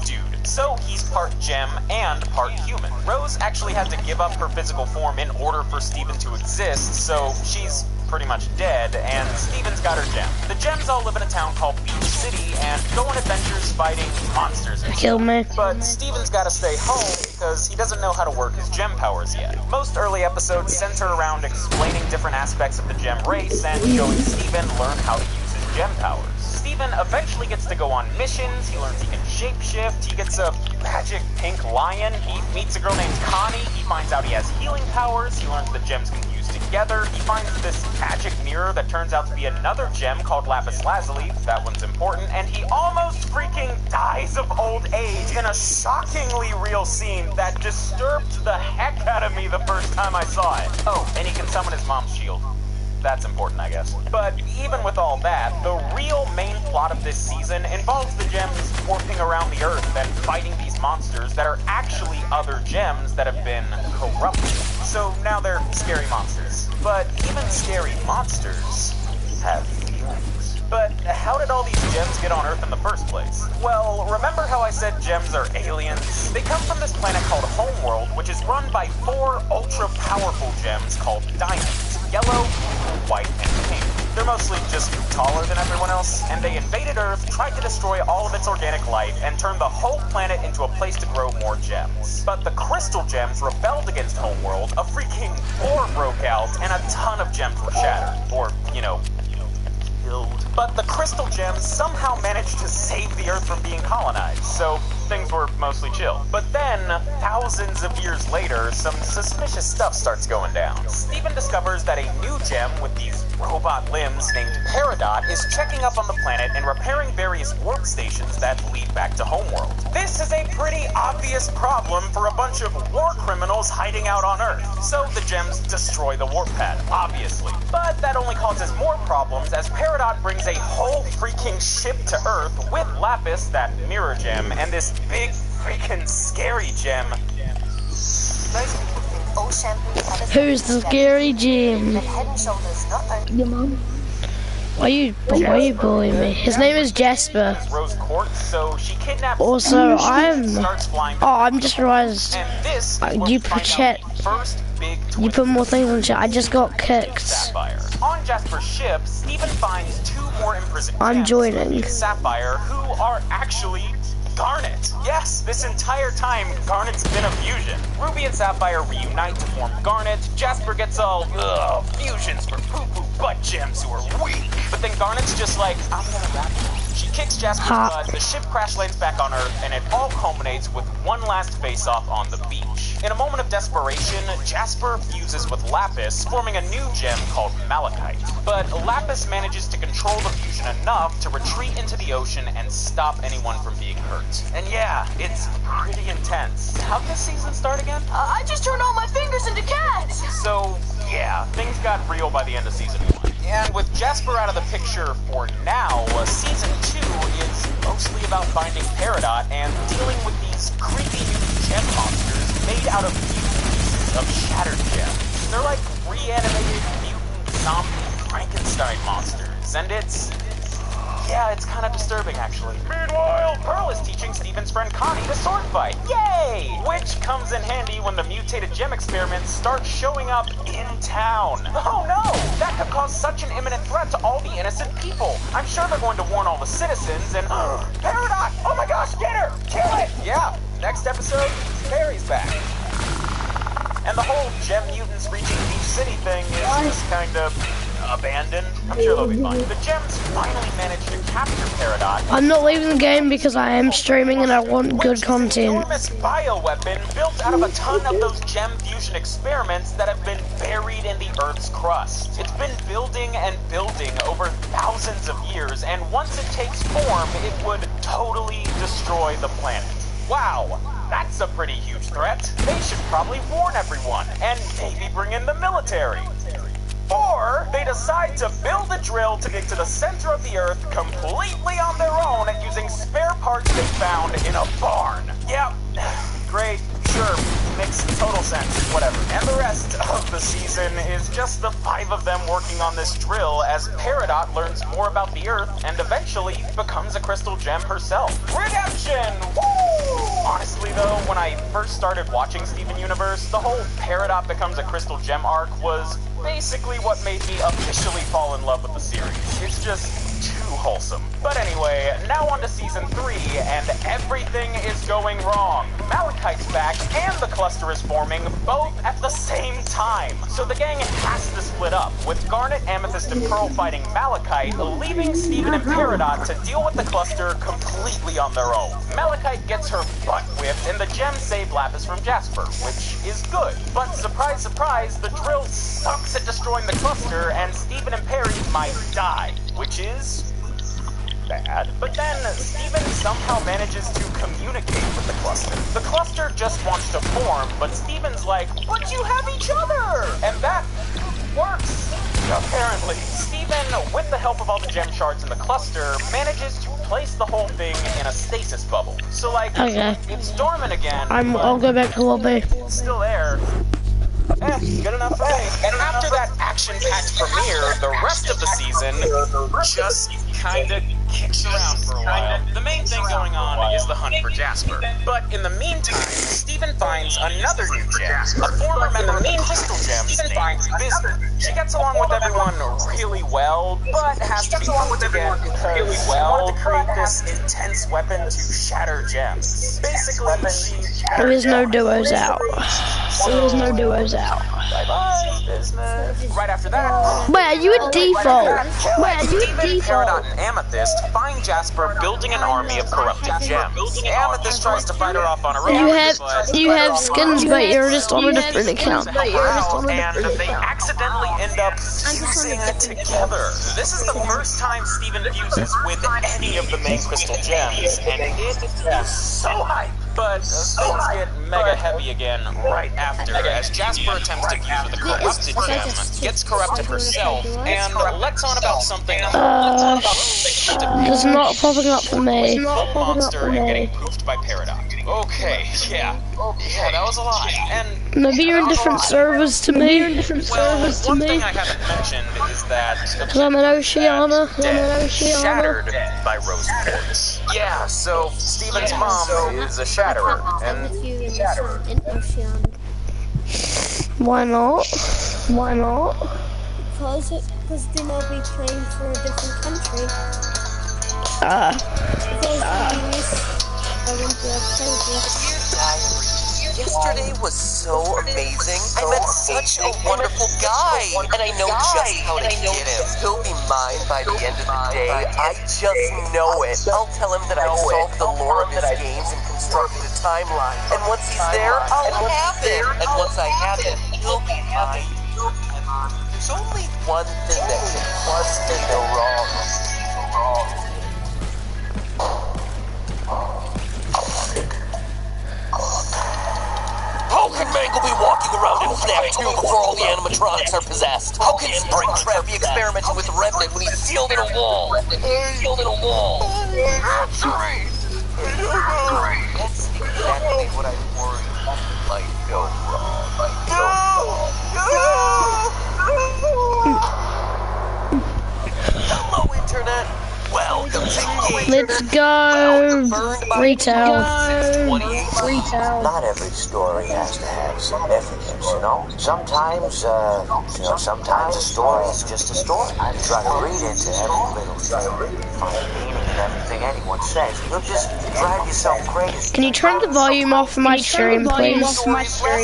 Speaker 5: dude. So he's part gem and part human. Rose actually had to give up her physical form in order for Steven to exist, so she's pretty much dead, and Steven's got her gem. The gems all live in a town called Beach City and go on adventures fighting monsters.
Speaker 1: Kill me.
Speaker 5: But Steven's gotta stay home because he doesn't know how to work his gem powers yet. Most early episodes center around explaining different aspects of the gem race and showing Steven learn how to use his gem powers. Steven eventually gets to go on missions, he learns he can shapeshift, he gets a magic pink lion, he meets a girl named Connie, he finds out he has healing powers, he learns the gems can use together, he finds this magic mirror that turns out to be another gem called lapis lazuli. That one's important. And he almost freaking dies of old age in a shockingly real scene that disturbed the heck out of me the first time I saw it. Oh, and he can summon his mom's shield. That's important, I guess. But even with all that, the real main plot of this season involves the gems warping around the Earth and fighting these monsters that are actually other gems that have been corrupted. So now they're scary monsters. But even scary monsters have feelings. But how did all these gems get on Earth in the first place? Well, remember how I said gems are aliens? They come from this planet called Homeworld, which is run by 4 ultra-powerful gems called diamonds. Yellow, white, and pink. They're mostly just taller than everyone else, and they invaded Earth, tried to destroy all of its organic life, and turned the whole planet into a place to grow more gems. But the crystal gems rebelled against Homeworld, a freaking war broke out, and a ton of gems were shattered. Or, you know, killed. But the crystal gems somehow managed to save the Earth from being colonized, so things were mostly chill. But then, thousands of years later, some suspicious stuff starts going down. Steven discovers that a new gem with these robot limbs named Peridot is checking up on the planet and repairing various warp stations that lead back to Homeworld. This is a pretty obvious problem for a bunch of war criminals hiding out on Earth, so the gems destroy the warp pad, obviously. But that only causes more problems as Peridot brings a whole freaking ship to Earth with Lapis, that mirror gem, and this big freaking scary gem.
Speaker 1: Who's the scary gem?
Speaker 3: Your mom.
Speaker 1: Why you bullying me? His name is Jasper.
Speaker 5: Rose Quartz, so she kidnaps
Speaker 1: Also,
Speaker 5: starts flying.
Speaker 1: I'm just realized.
Speaker 5: And this is
Speaker 1: You
Speaker 5: where we
Speaker 1: put
Speaker 5: find
Speaker 1: chat.
Speaker 5: out the first big
Speaker 1: You
Speaker 5: twist
Speaker 1: put more things on chat. I just got kicked.
Speaker 5: Sapphire. On Jasper's ship, Steven finds 2 more imprisoned
Speaker 1: I'm
Speaker 5: gems,
Speaker 1: joining.
Speaker 5: Ruby and Sapphire, who are actually Garnet. Yes, this entire time, Garnet's been a fusion. Ruby and Sapphire reunite to form Garnet. Jasper gets all, fusions for poo-poo butt gems who are weak. But then Garnet's just like, I'm gonna wrap it. She kicks Jasper's butt, the ship crash lands back on Earth, and it all culminates with one last face-off on the beach. In a moment of desperation, Jasper fuses with Lapis, forming a new gem called Malachite. But Lapis manages to control the fusion enough to retreat into the ocean and stop anyone from being hurt. And yeah, it's pretty intense. How'd this season start again?
Speaker 6: I just turned all my fingers into cats!
Speaker 5: So, yeah, things got real by the end of season 1. And with Jasper out of the picture for now, season 2 is mostly about finding Peridot and dealing with these creepy new gem monsters made out of pieces of shattered gems. They're like reanimated mutant zombie Frankenstein monsters, and it's kind of disturbing, actually. Meanwhile, Pearl is teaching Steven's friend Connie to sword fight. Yay! Which comes in handy when the mutated gem experiments start showing up in town. Oh no! That could cause such an imminent threat to all the innocent people. I'm sure they're going to warn all the citizens and... Peridot! Oh my gosh, get her! Kill it! Yeah, next episode, Barry's back. And the whole gem mutants reaching Beach City thing is just kind of abandoned. I'm sure they'll be fine. The gems finally managed to capture Peridot.
Speaker 1: I'm not leaving the game because I am streaming and I want good content.
Speaker 5: An enormous bioweapon built out of a ton of those gem fusion experiments that have been buried in the Earth's crust. It's been building and building over thousands of years, and once it takes form, it would totally destroy the planet. Wow, that's a pretty huge threat. They should probably warn everyone, and maybe bring in the military. Or they decide to build a drill to get to the center of the Earth completely on their own using spare parts they found in a barn. Yep, great, sure, makes total sense, whatever. And the rest of the season is just the 5 of them working on this drill as Peridot learns more about the Earth and eventually becomes a crystal gem herself. Redemption! Woo! Honestly though, when I first started watching Steven Universe, the whole Peridot becomes a crystal gem arc was basically what made me officially fall in love with the series. It's just too wholesome. But anyway, now on to Season 3, and everything is going wrong. Malachite's back, and the cluster is forming, both at the same time. So the gang has to split up, with Garnet, Amethyst, and Pearl fighting Malachite, leaving Steven and Peridot to deal with the cluster completely on their own. Malachite gets her butt whipped, and the gem save Lapis from Jasper, which is good. But surprise, surprise, the drill sucks at destroying the cluster, and Steven and Perry might die, which is bad. But then Steven somehow manages to communicate with the cluster. The cluster just wants to form, but Steven's like, but you have each other! And that works. Apparently, Steven, with the help of all the gem shards in the cluster, manages to place the whole thing in a stasis bubble. So like,
Speaker 1: Okay.
Speaker 5: it's dormant again.
Speaker 1: I'll go back to lobby.
Speaker 5: It's still there. Good enough for me. And after that action-packed premiere, the rest of the season just kinda kicks around for a while. The main thing going on is the hunt for Jasper. But in the meantime, Steven finds another new gem. A former member of the crystal gems named Biscuit. She gets along with everyone really well, but has to be moved again because she wanted to create this intense weapon to shatter gems. Basically,
Speaker 1: There is no duos out. There is no duos out.
Speaker 5: bye-bye, business. Right after that,
Speaker 1: Where are you a default? Where are you a
Speaker 5: Steven,
Speaker 1: default?
Speaker 5: Peridot, and Amethyst find Jasper building an army of corrupted gems. Amethyst tries to fight her off on her own,
Speaker 1: You have skins, but you're just on a different account.
Speaker 5: and they accidentally end up fusing together. This is the first time Steven fuses with any of the main crystal gems, and it is so hype. But things get mega heavy again right after, as Jasper attempts to fuse with a corrupted gem, gets corrupted herself, and lets on about something.
Speaker 1: It's not popping up for me.
Speaker 5: Monster and getting poofed by Peridot. Okay, yeah, that was a lot. And
Speaker 1: Maybe you're in different servers to me.
Speaker 5: one thing I haven't mentioned is that
Speaker 1: Because I'm an Oceana.
Speaker 5: shattered by rose quartz. Yeah, so Steven's mom is a shatterer, and
Speaker 4: With you in Ocean.
Speaker 1: Why not? Why not?
Speaker 4: Because then I'll be playing for a different country. Because I won't be able to play with you.
Speaker 6: Yesterday was so amazing. I met such a wonderful guy, and I know just how to get him. He'll be mine by the end of the day. I just know it. I'll tell him that I've solved the lore of his games and constructed a timeline. And once he's there, I'll have him. And once I have him, he'll be mine. There's only one thing that can possibly go wrong. How can Mangle be walking around in FNAF 2 before all the animatronics are possessed? How can Springtrap be experimenting with Remnant when he's sealed in a wall? Sealed in a wall. Sorry. I don't know. That's exactly what I worried might go wrong. Hello, Internet. Welcome to Gator.
Speaker 1: Let's go. Retail.
Speaker 7: Not every story has to have significance, you know? Sometimes a story is just a story. You try to read into every little thing, find meaning in everything anyone says. You'll just drive yourself crazy.
Speaker 1: Can you turn the volume off my stream, please?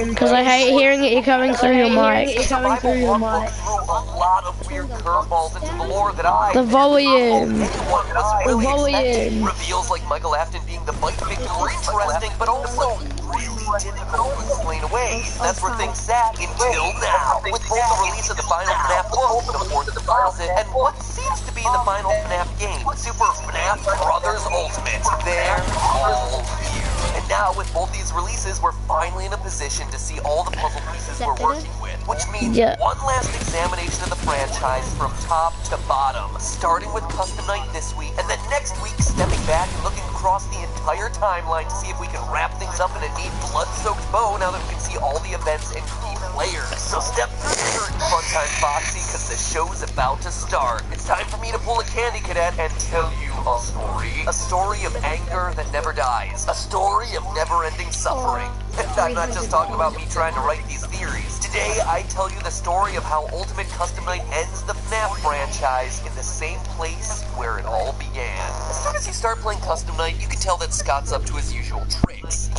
Speaker 1: Because I hate hearing it coming through your mic.
Speaker 6: A lot of weird curveballs into the lore that
Speaker 1: The volume.
Speaker 6: anyone was really expecting. Reveals like Michael Afton being the bite victim were interesting, but also really difficult to explain away. That's where things sat until now. With both the release of the final FNAF book, the fourth deposit, and what seems to be the final FNAF game, Super FNAF Brothers Ultimate. They're all here. And now, with both these releases, we're finally in a position to see all the puzzle pieces we're working with, which means one last examination of the franchise from top to bottom, starting with Custom Night this week, and then next week stepping back and looking across the entire timeline to see if we can wrap things things up in a neat blood-soaked bow now that we can see all the events and key players. So step through the curtain, fun time Foxy, because the show's about to start. It's time for me to pull a candy cadet and tell you a story. A story of anger that never dies. A story of never-ending suffering. And I'm not just talking about me trying to write these theories. Today, I tell you the story of how Ultimate Custom Night ends the FNAF franchise in the same place where it all began. As soon as you start playing Custom Night, you can tell that Scott's up to his usual tricks.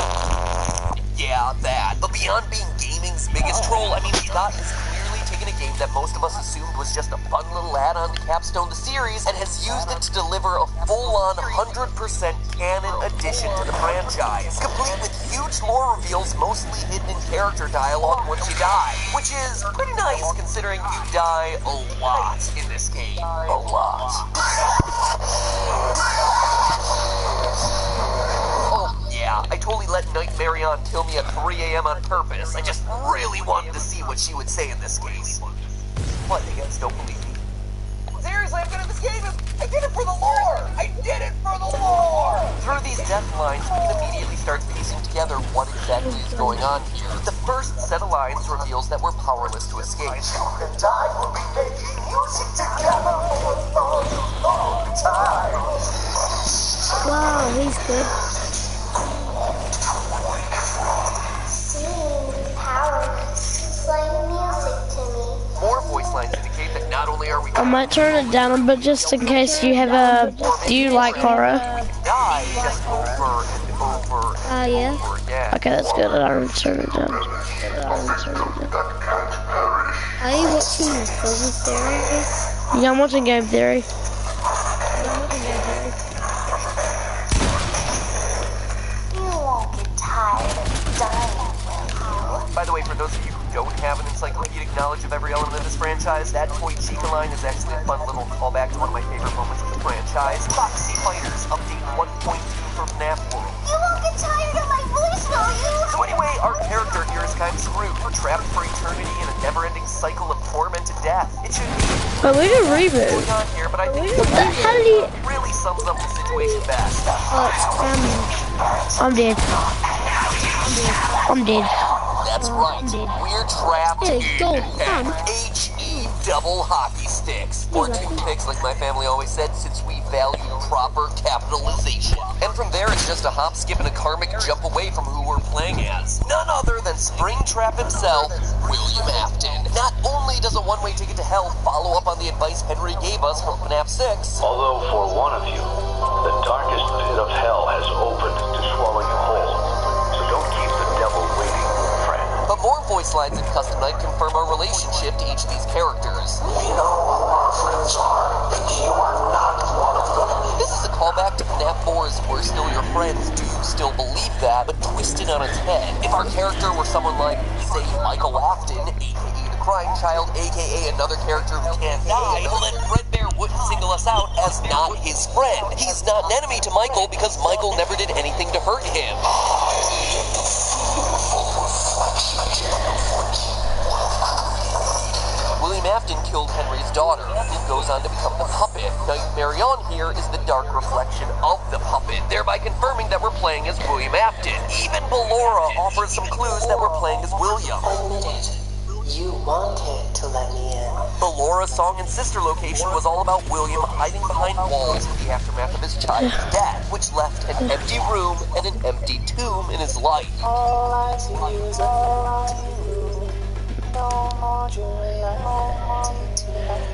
Speaker 6: Yeah, that. But beyond being gaming's biggest troll, I mean, Scott has clearly taken a game that most of us assumed was just a fun little add-on to capstone the series and has used it to deliver a full-on 100% canon addition to the franchise, complete with huge lore reveals mostly hidden in character dialogue once you die, which is pretty nice considering you die a lot in this game. A lot. Yeah, I totally let Nightmare on kill me at 3 a.m. on purpose. I just really wanted to see what she would say in this case. What, you guys don't believe me? Seriously, I'm good at this game. I did it for the lore. I did it for the lore. Through these death lines, we can immediately start piecing together what exactly is going on here. The first set of lines reveals that we're powerless to escape.
Speaker 4: Wow, he's good.
Speaker 6: More voice lines indicate that not only are we
Speaker 1: I might turn it down, but just in case you have do you like horror?
Speaker 6: die just over and over and
Speaker 4: Yeah.
Speaker 6: over again.
Speaker 1: Okay, that's good. I don't turn it down.
Speaker 4: Are you watching the film series?
Speaker 1: Yeah, I'm watching Game Theory.
Speaker 3: You won't get tired of dying, will you?
Speaker 6: By the way, for those of you who don't have an encyclopedic knowledge of every element of this franchise, that Toy Chica line is actually a fun little callback to one of my favorite moments of the franchise. Foxy Fighters Update 1.2 for FNAF World.
Speaker 3: You won't get tired of my voice, will you?
Speaker 6: So anyway, our character here is kind of screwed. We're trapped for eternity in a never-ending cycle of tormented death. It should be
Speaker 1: But we can reboot.
Speaker 6: going on here, but I think
Speaker 1: What the hell did you...
Speaker 6: really sums up the situation best.
Speaker 4: Oh, it's
Speaker 1: I'm dead. I'm dead.
Speaker 6: That's right. We're trapped
Speaker 4: Hey,
Speaker 6: in
Speaker 4: go,
Speaker 6: an HE double hockey sticks. Or toothpicks, like my family always said, since we value proper capitalization. And from there, it's just a hop, skip, and a karmic jump away from who we're playing as. None other than Springtrap himself, William Afton. Not only does a one-way ticket to hell follow up on the advice Henry gave us from FNAF 6,
Speaker 8: Although for one of you, the darkest pit of hell has opened to swallow you whole. So don't keep the devil waiting, friend.
Speaker 6: but more voice lines in Custom Night confirm our relationship to each of these characters.
Speaker 7: We know who our friends are, and you are not one of them.
Speaker 6: This is a callback to FNAF 4's We're Still Your Friends. Do you still believe that, but twisted on its head? If our character were someone like, say, Michael Afton, a.k.a. the Crying Child, a.k.a. another character who can't die, well then Fredbear wouldn't single us out as not his friend. He's not an enemy to Michael because Michael never did anything to hurt him. William Afton killed Henry's daughter, who goes on to become the puppet. Nightmare on here is the dark reflection of the puppet, thereby confirming that we're playing as William Afton. Even Ballora offers some clues that we're playing as William.
Speaker 7: Admit it. You wanted to let me in.
Speaker 6: Ballora's song and sister location was all about William hiding behind walls with the aftermath of his child's death, which left an empty room and an empty tomb in his life.
Speaker 3: All I see is all I do. No more joy, no more tears.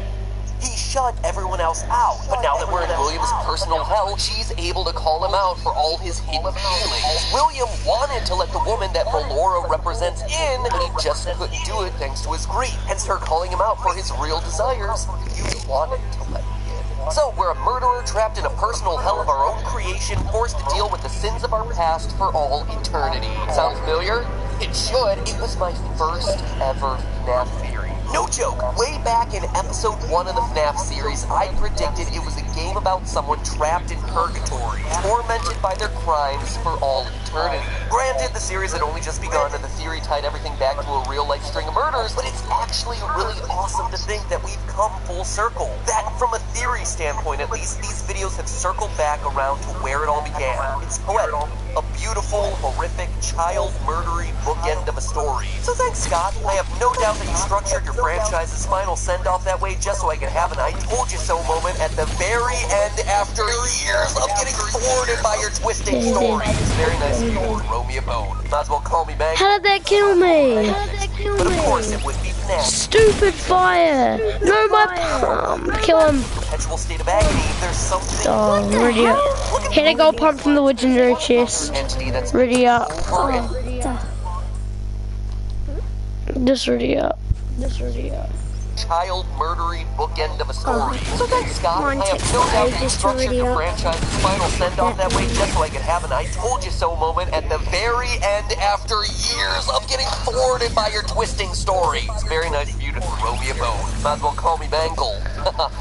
Speaker 6: He shut everyone else out, but now that we're in William's personal hell, she's able to call him out for all his hidden feelings. William wanted to let the woman that Ballora represents in, but he just couldn't do it thanks to his grief. Hence her calling him out for his real desires. You wanted to let me in. So we're a murderer trapped in a personal hell of our own creation, forced to deal with the sins of our past for all eternity. Sound familiar? It should. It was my first ever FNAF theory. No joke, way back in episode 1 of the FNAF series, I predicted it was a game about someone trapped in purgatory, tormented by their crimes for all eternity. Granted, the series had only just begun and the theory tied everything back to a real-life string of murders, but it's actually really awesome to think that we've come full circle. That, from a theory standpoint at least, these videos have circled back around to where it all began. It's poetic. A beautiful, horrific, child-murdery bookend of a story. So thanks, Scott. I have no doubt that you structured your franchise's final send-off that way just so I could have an I told you so moment at the very end after years of getting thwarted by your twisting stories. It's very nice of you to throw me a bone. Might as well call me Bang.
Speaker 1: How did that kill me?
Speaker 6: But of course it would be FNAF.
Speaker 1: Stupid fire! No, my pump! Kill him!
Speaker 6: Perpetual state of agony. There's something.
Speaker 1: Oh, ready up. Hit a gold pump from the legendary chest.
Speaker 6: Entity that's
Speaker 1: Ready up.
Speaker 6: over and
Speaker 1: Just ready up. Just ready up.
Speaker 6: child murdery bookend of a story. So thanks, Scott. I have no doubt that you structured your franchise's final send-off that way just so I could have an I told you so moment at the very end after years of getting thwarted by your twisting story. It's very nice of you to throw me a bone. Might as well call me Bangle.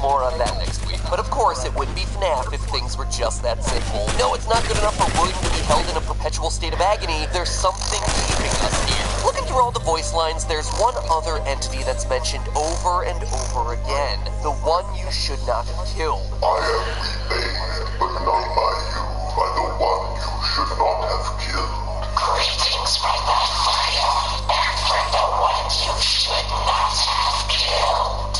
Speaker 6: More on that next week. But of course, it wouldn't be FNAF if things were just that simple. No, it's not good enough for William to be held in a perpetual state of agony. There's something keeping us here. Looking through all the voice lines, there's one other entity that's mentioned over and over again. The one you should not have killed.
Speaker 8: I am remade, but not by you, by the one you should not have killed.
Speaker 3: Greetings from the fire, and for the one you should not have killed.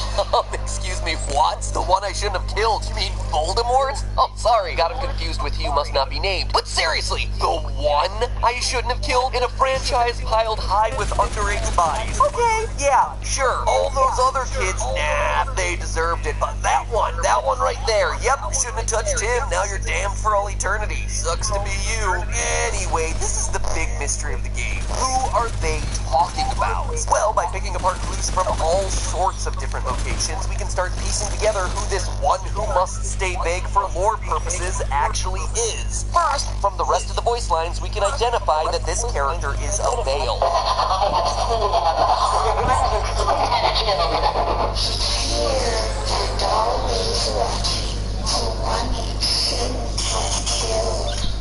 Speaker 6: Excuse me, what? The one I shouldn't have killed? You mean Voldemort? Oh, sorry, got him confused with He Must Not Be Named. But seriously, the one I shouldn't have killed in a franchise piled high with underage bodies. Okay, yeah, sure. All those other kids, nah, they deserved it. But that one right there, yep, shouldn't have touched him. Now you're damned for all eternity. Sucks to be you. Anyway, this is the big mystery of the game. Who are they talking about? Well, by picking apart clues from all sorts of different locations, we can start piecing together who this one who must stay vague for lore purposes actually is. First, from the rest of the voice lines, we can identify that this character is a male.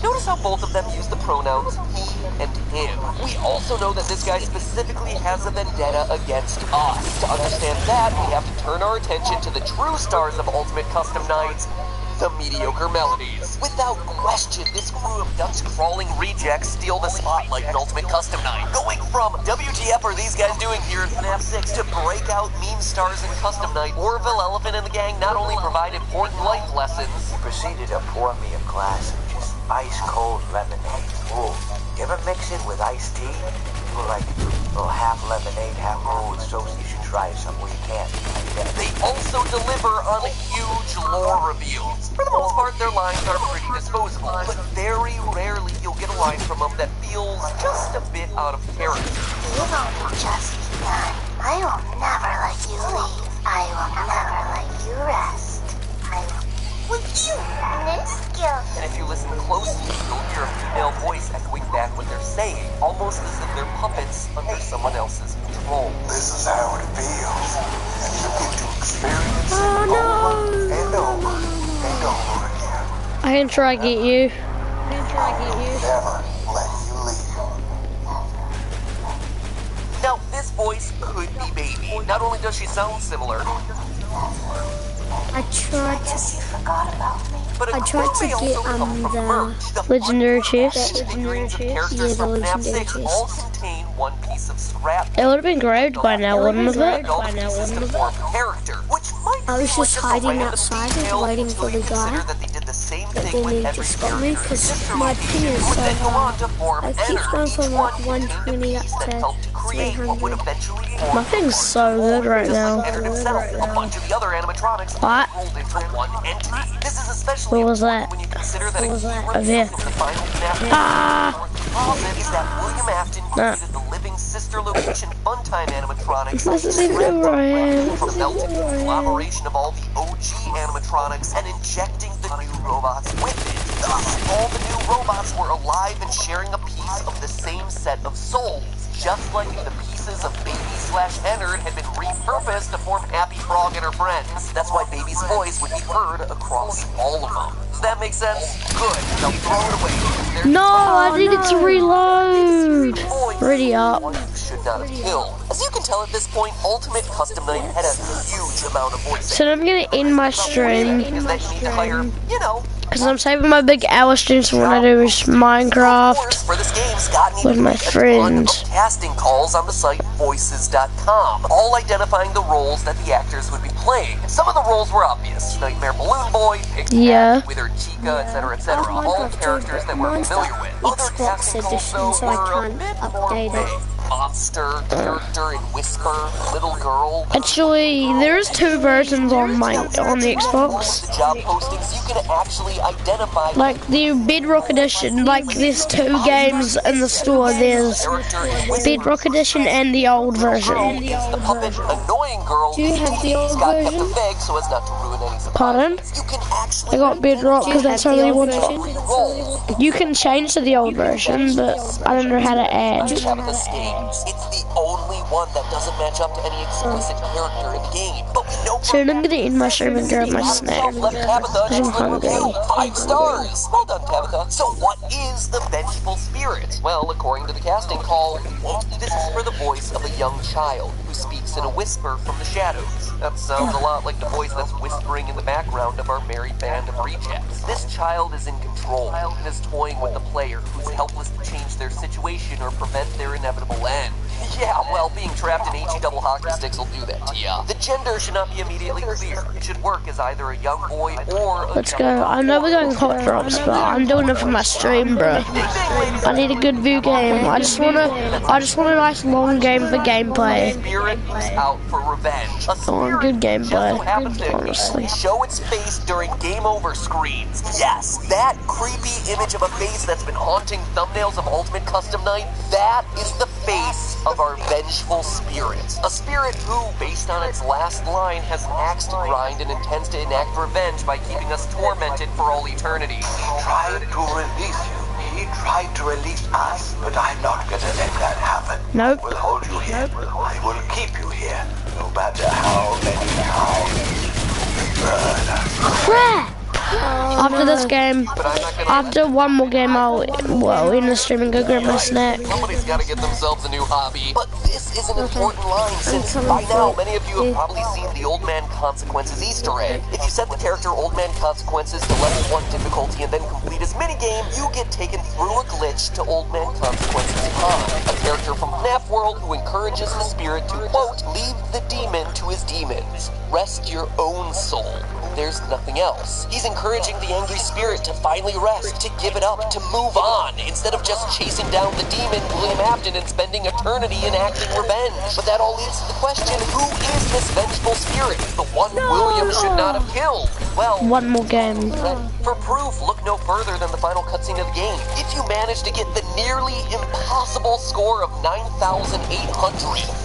Speaker 6: Notice how both of them use the pronouns he and him. We also know that this guy specifically has a vendetta against us. To understand that, we have to turn our attention to the true stars of Ultimate Custom Night, the mediocre melodies. Without question, this crew of Dutch-crawling rejects steal the spotlight in Ultimate Custom Night. Going from WTF are these guys doing here in FNAF 6 to breakout meme stars in Custom Night, Orville Elephant and the gang not only provide important life lessons,
Speaker 7: He proceeded to pour me a glass of just ice-cold lemonade. Ooh, you ever mix it with iced tea? People like a little half lemonade, half roll with toast. You should try some. Well, you can't.
Speaker 6: they also deliver on huge lore reveals. For the most part, their lines are pretty disposable, but very rarely you'll get a line from them that feels just a bit out of character.
Speaker 3: You won't just none. I will never let you leave. I will never let you rest. I will with you, Niskill.
Speaker 6: And if you listen closely, you'll hear a female voice echoing back what they're saying, almost as if they're puppets under someone else's control.
Speaker 8: This is how it feels, and you get to experience it over and over and over again.
Speaker 1: I can try get you.
Speaker 8: Never let you leave.
Speaker 6: Now, this voice could be Baby. Not only does she sound similar,
Speaker 4: I tried to
Speaker 3: Forgot about me.
Speaker 6: but
Speaker 4: I
Speaker 6: it
Speaker 4: tried
Speaker 6: could
Speaker 4: to
Speaker 6: may
Speaker 4: get,
Speaker 6: also come from
Speaker 4: the
Speaker 6: merch. The
Speaker 1: Legendary chest.
Speaker 6: figurines of characters
Speaker 4: Yeah, the
Speaker 6: from FNAF
Speaker 4: legendary
Speaker 6: 6
Speaker 4: chest.
Speaker 6: all contain one piece of scrap.
Speaker 1: It would have been graved by now, wouldn't it?
Speaker 6: All the pieces to form character, which might
Speaker 4: I was
Speaker 6: seem
Speaker 4: just
Speaker 6: like a
Speaker 4: hiding
Speaker 6: random
Speaker 4: outside and
Speaker 6: detail
Speaker 4: waiting
Speaker 6: until
Speaker 4: for
Speaker 6: you
Speaker 4: the guy.
Speaker 6: consider that they did the same
Speaker 4: But
Speaker 6: thing
Speaker 4: then
Speaker 6: with
Speaker 4: he
Speaker 6: every
Speaker 4: just got me
Speaker 6: character in
Speaker 4: because
Speaker 6: sister
Speaker 4: my
Speaker 6: locations,
Speaker 4: ping is
Speaker 6: who would then go
Speaker 4: so
Speaker 6: on to form
Speaker 4: I keep
Speaker 6: Enter.
Speaker 4: going
Speaker 6: Each
Speaker 4: from
Speaker 6: one
Speaker 4: like
Speaker 6: contained a
Speaker 4: 120 up
Speaker 6: piece that
Speaker 4: to
Speaker 6: helped to create what would
Speaker 4: 300.
Speaker 6: eventually
Speaker 1: My thing's so good right
Speaker 6: just
Speaker 1: now.
Speaker 6: like Enter himself, a bunch of the other animatronics
Speaker 1: What?
Speaker 6: rolled into one entity. This is especially
Speaker 1: What was
Speaker 6: important
Speaker 1: that?
Speaker 6: when you consider that
Speaker 1: What was
Speaker 6: a key
Speaker 1: that?
Speaker 6: reveal
Speaker 1: Over here.
Speaker 6: of the final FNAF
Speaker 1: Ah!
Speaker 6: is that William Afton created the living sister location funtime animatronics
Speaker 1: This isn't where I am.
Speaker 6: from melting the collaboration of all the OG animatronics and injecting the new robots with it. Thus, all the new robots were alive and sharing a piece of the same set of souls, just like the pieces of Baby/Ennard had been repurposed to form Happy Frog and her friends. That's why Baby's voice would be heard across all of them. Does that make sense? Good. Now throw it away. There's
Speaker 1: No, I needed to reload.
Speaker 6: voice
Speaker 1: Ready up.
Speaker 6: one you should not have killed. As you can tell at this point, Ultimate Custom Night had a huge amount of voice.
Speaker 1: So I'm gonna end my stream.
Speaker 6: Is that you need to hire,
Speaker 1: Because I'm saving my big hour streams when I do Minecraft
Speaker 6: For this game, Scott
Speaker 1: with my friends.
Speaker 6: Casting calls on the site voices.com, all identifying the roles that the actors would be playing. Some of the roles were obvious: Nightmare Balloon Boy, Pig
Speaker 1: Yeah.
Speaker 6: Wither Chica, etc., etc. All characters that we're familiar with. Other
Speaker 4: Xbox
Speaker 6: casting calls,
Speaker 4: edition,
Speaker 6: though,
Speaker 4: so I
Speaker 6: were a
Speaker 4: can't
Speaker 6: bit
Speaker 4: update
Speaker 6: more
Speaker 4: it.
Speaker 6: vague. Monster, character, and whisper, little girl.
Speaker 1: Actually, there is 2 versions on the Xbox.
Speaker 6: The job postings, you can actually identify
Speaker 1: Like the Bedrock Edition, like there's 2 games in the store. There's Bedrock Edition and the old version.
Speaker 6: the puppet, annoying girl.
Speaker 4: Do you have the old
Speaker 6: Scott kept
Speaker 4: version?
Speaker 6: it vague so as not to ruin any surprise.
Speaker 1: Pardon?
Speaker 6: You can actually
Speaker 1: I got Bedrock because that's only one.
Speaker 6: role.
Speaker 1: You can change to the old version, but I don't know how to add.
Speaker 6: Tabitha Stage. It's the only one that doesn't match up to any explicit character in the game. But we know
Speaker 1: Soon I'm gonna eat mushroom and grab my snack.
Speaker 6: left Tabitha an
Speaker 1: I'm
Speaker 6: excellent
Speaker 1: hungry.
Speaker 6: review. 5 stars. Well done, Tabitha. So what is the vengeful spirit? Well, according to the casting call, this is for the voice of a young child who speaks in a whisper from the shadows. That sounds a lot like the voice that's whispering in the background of our merry band of rejects. This child is in control and is toying with the player, who's helpless to change their situation or prevent their inevitable end. Yeah, well, being trapped in HE double hockey sticks will do that to ya. The gender should not be immediately clear. It should work as either a young boy or a
Speaker 1: Let's go. I know we're going hot drops, but I'm doing it for my stream, bro. I need a good view game. I just want a nice long game for gameplay.
Speaker 6: Spirit who's out for revenge. A
Speaker 1: I want good gameplay, honestly.
Speaker 6: show its face during game over screens. Yes, that creepy image of a face that's been haunting thumbnails of Ultimate Custom Night, that is the face of our vengeful spirit. A spirit who, based on its last line, has an axe to grind and intends to enact revenge by keeping us tormented for all eternity.
Speaker 8: He tried to release you. He tried to release us, but I'm not gonna let that happen.
Speaker 1: Nope.
Speaker 8: I will hold you here. I will keep you here, no matter how many times you burn us.
Speaker 1: Crap! After this game, after one more game, I'll in the stream and go grab my snack.
Speaker 6: Somebody's got to get themselves a new hobby. But this is an important line, since by now many of you have probably seen the Old Man Consequences Easter egg. If you set the character Old Man Consequences to level 1 difficulty and then complete his minigame, you get taken through a glitch to Old Man Consequences Pond, a character from FNAF World who encourages the spirit to, quote, leave the demon to his demons. Rest your own soul. There's nothing else. He's encouraging the angry spirit to finally rest, to give it up, to move on, instead of just chasing down the demon, William Afton, and spending eternity enacting revenge. But that all leads to the question, who is this vengeful spirit? The one William should not have killed? Well,
Speaker 1: One more game.
Speaker 6: for proof, look no further than the final cutscene of the game. If you manage to get the nearly impossible score of 9,800,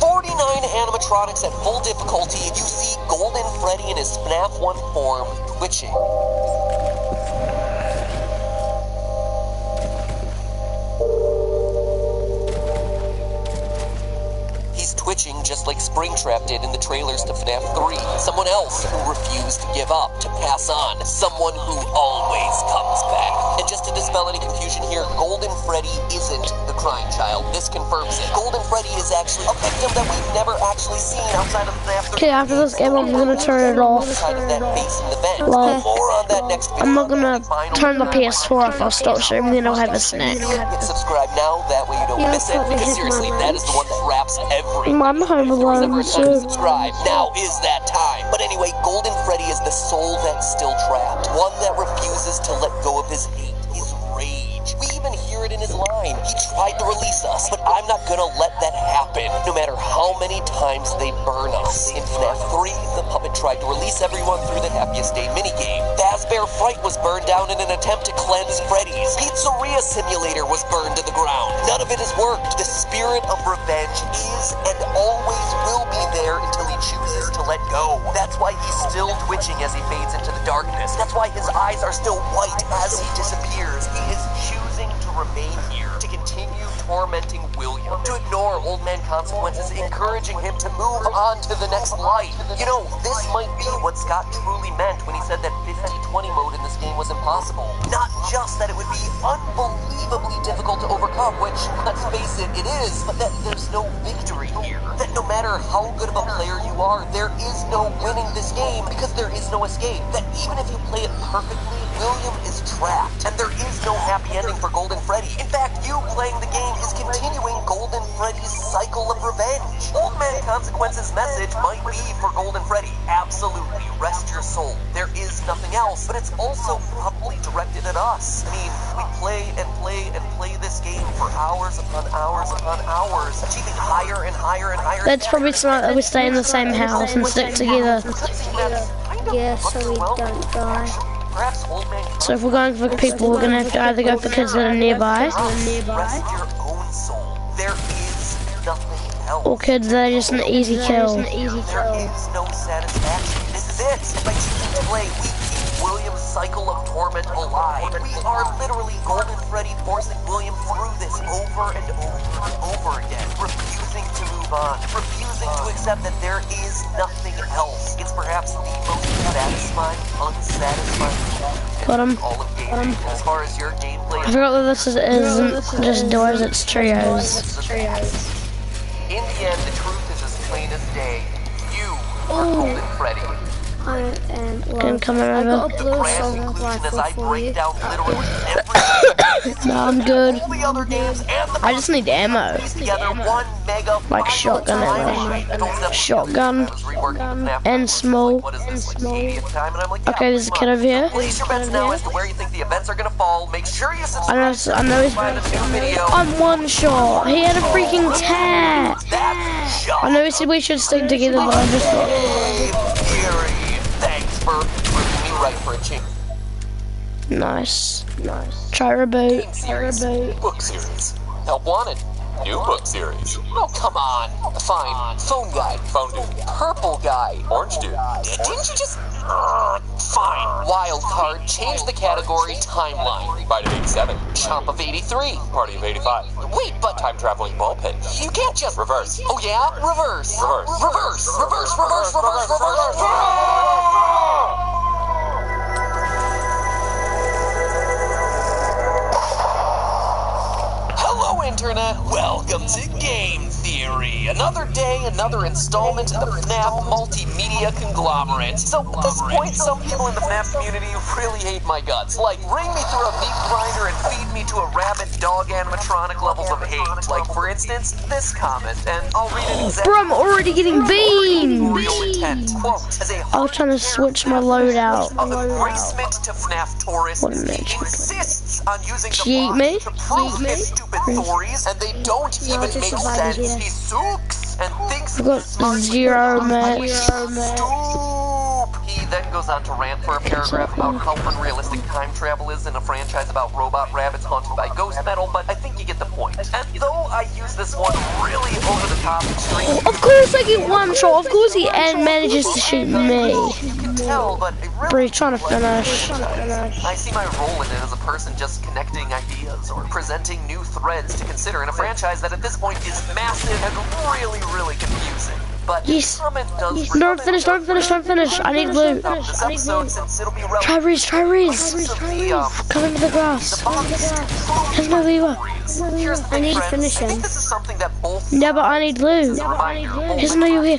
Speaker 6: 49 animatronics at full difficulty, and you see Golden Freddy in his FNAF 1 form twitching. He's twitching just like Springtrap did in the trailers to FNAF 3. Someone else who refused to give up, to pass on. Someone who always comes back. And just to dispel any confusion here, Golden Freddy isn't the crying child. This confirms it. Golden Freddy is actually a victim that we've never actually seen outside of FNAF 3.
Speaker 1: Okay, after this game, I'm gonna turn it off.
Speaker 6: Outside of that face in the vent.
Speaker 1: Like,
Speaker 6: More on that next video.
Speaker 1: I'm not gonna turn the PS4 off. I'll stop streaming, then I'll have a snack.
Speaker 6: Hit subscribe now, that way you don't miss it. Because seriously, that is the one that wraps everything.
Speaker 1: I'm home alone, so
Speaker 6: Subscribe. Now is that time. But anyway, Golden Freddy is the soul that's still trapped. One that refuses to let go of his hate, his rage. We even hear it in his line. He tried to release us, but I'm not gonna let that happen, no matter how many times they burn us. In FNAF 3, the puppet tried to release everyone through the Happiest Day minigame. Fazbear Fright was burned down in an attempt to cleanse Freddy's. Pizzeria Simulator was burned to the ground. None of it has worked. The spirit of revenge is and always will be there until he chooses to let go. That's why he's still twitching as he fades into the darkness. That's why his eyes are still white as he disappears. He is choosing to remain here, to continue tormenting William, to ignore Old Man Consequences, encouraging him to move on to the next life. You know, this might be what Scott truly meant when he said that 50-20 mode in this game was impossible. Not just that it would be unbelievably difficult to overcome, which, let's face it, it is, but that there's no victory here. That no matter how good of a player you are, there is no winning this game because there is no escape. That even if you play it perfectly, William is trapped, and there is no happy ending for Golden Freddy. In fact, you playing the game is continuing Golden Freddy's cycle of revenge. Old Man Consequence's message might be for Golden Freddy, absolutely, rest your soul. There is nothing else, but it's also probably directed at us. I mean, we play and play and play this game for hours upon hours upon hours, achieving higher and higher and higher.
Speaker 1: That's probably smart that we stay in the same house and stick together.
Speaker 4: Yeah, so we don't die.
Speaker 1: So if we're going for people, we're gonna have to either go for kids that are nearby, or kids that are just an easy kill.
Speaker 6: There is no satisfaction. This is it. By choosing to play, we keep William's cycle of torment alive. We are literally Golden Freddy forcing William through this over and over and over again, refusing to move on, refusing to accept that there is nothing else. It's perhaps the most satisfying, unsatisfying.
Speaker 1: Got him.
Speaker 6: As far as your gameplay,
Speaker 1: I forgot that this isn't just duos, it's trios.
Speaker 6: in the end, the truth is as plain as day. You are Golden Freddy.
Speaker 1: Can come over.
Speaker 4: I got a blue song rifle for you.
Speaker 1: No, I'm good.
Speaker 6: All the other games and the
Speaker 1: I just need ammo.
Speaker 6: together one mega
Speaker 1: Like shotgun ammo. Shotgun and small. Okay, there's a kid over here.
Speaker 6: Place your bets now as to where you think the events are gonna fall. Make sure you subscribe.
Speaker 1: I know he's. I'm one shot. He had a freaking tap. I know he said we should stick together, but I just thought.
Speaker 6: Thanks for putting me right for a change.
Speaker 1: Nice. Try reboot.
Speaker 6: Book series. Help wanted. New book series. Oh, come on. Fine. Phone guy. Phone dude. Purple guy. Orange dude. Didn't you just... fine. Wild card. Change the category. Timeline. Bite of 87. Chomp of 83. Party of 85. Wait, but... Time traveling ball pit. You can't just... Reverse. Oh, yeah? Reverse. Hello, Internet. Welcome to Game Theory. Another day, another installment in the FNAF multimedia conglomerate. So, at this point, some people in the FNAF community really hate my guts. Like, ring me through a meat grinder and feed me to a rabid dog animatronic levels of hate. Like, for instance, this comment, and I'll read it exactly.
Speaker 1: Bro, I'm already getting beamed.
Speaker 6: Real intent. Quote, as a
Speaker 1: I was trying to switch my loadout.
Speaker 6: of embracement to FNAF tourists,
Speaker 1: What an
Speaker 6: he
Speaker 1: idiot.
Speaker 6: insists on using the
Speaker 1: Cheat
Speaker 6: mod
Speaker 1: me?
Speaker 6: to prove his stupid theories, and they don't even
Speaker 4: just
Speaker 6: make
Speaker 4: somebody
Speaker 6: sense.
Speaker 4: here.
Speaker 6: He sooks and thinks
Speaker 1: I got
Speaker 6: he's smart.
Speaker 1: 0 match.
Speaker 6: Stoop. He then goes on to rant for a paragraph about how unrealistic time travel is in a franchise about robot rabbits haunted by ghost metal, but I think you get the point. And though I use this one really over the top extreme,
Speaker 1: Of course I get one shot. Of course he manages to shoot me.
Speaker 6: you can tell, but I really
Speaker 1: Bro, he's trying to finish.
Speaker 6: I see my role in it as a person just connecting ideas or presenting new threads to consider in a franchise that at this point is massive and really, really confusing. But
Speaker 1: Yes.
Speaker 6: comment does
Speaker 1: Don't finish. I need loot.
Speaker 6: this episode since it'll be
Speaker 1: Try Riz. Come into the grass. Here's my lever.
Speaker 6: Here's the
Speaker 4: I need to
Speaker 6: friends.
Speaker 4: finish
Speaker 6: I think
Speaker 4: him.
Speaker 6: this is something that both
Speaker 1: Yeah, but I need loot. Here's no you here.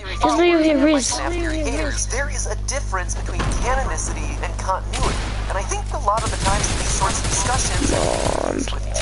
Speaker 6: There is a difference between canonicity and continuity. And I think a lot of the times in these sorts of discussions,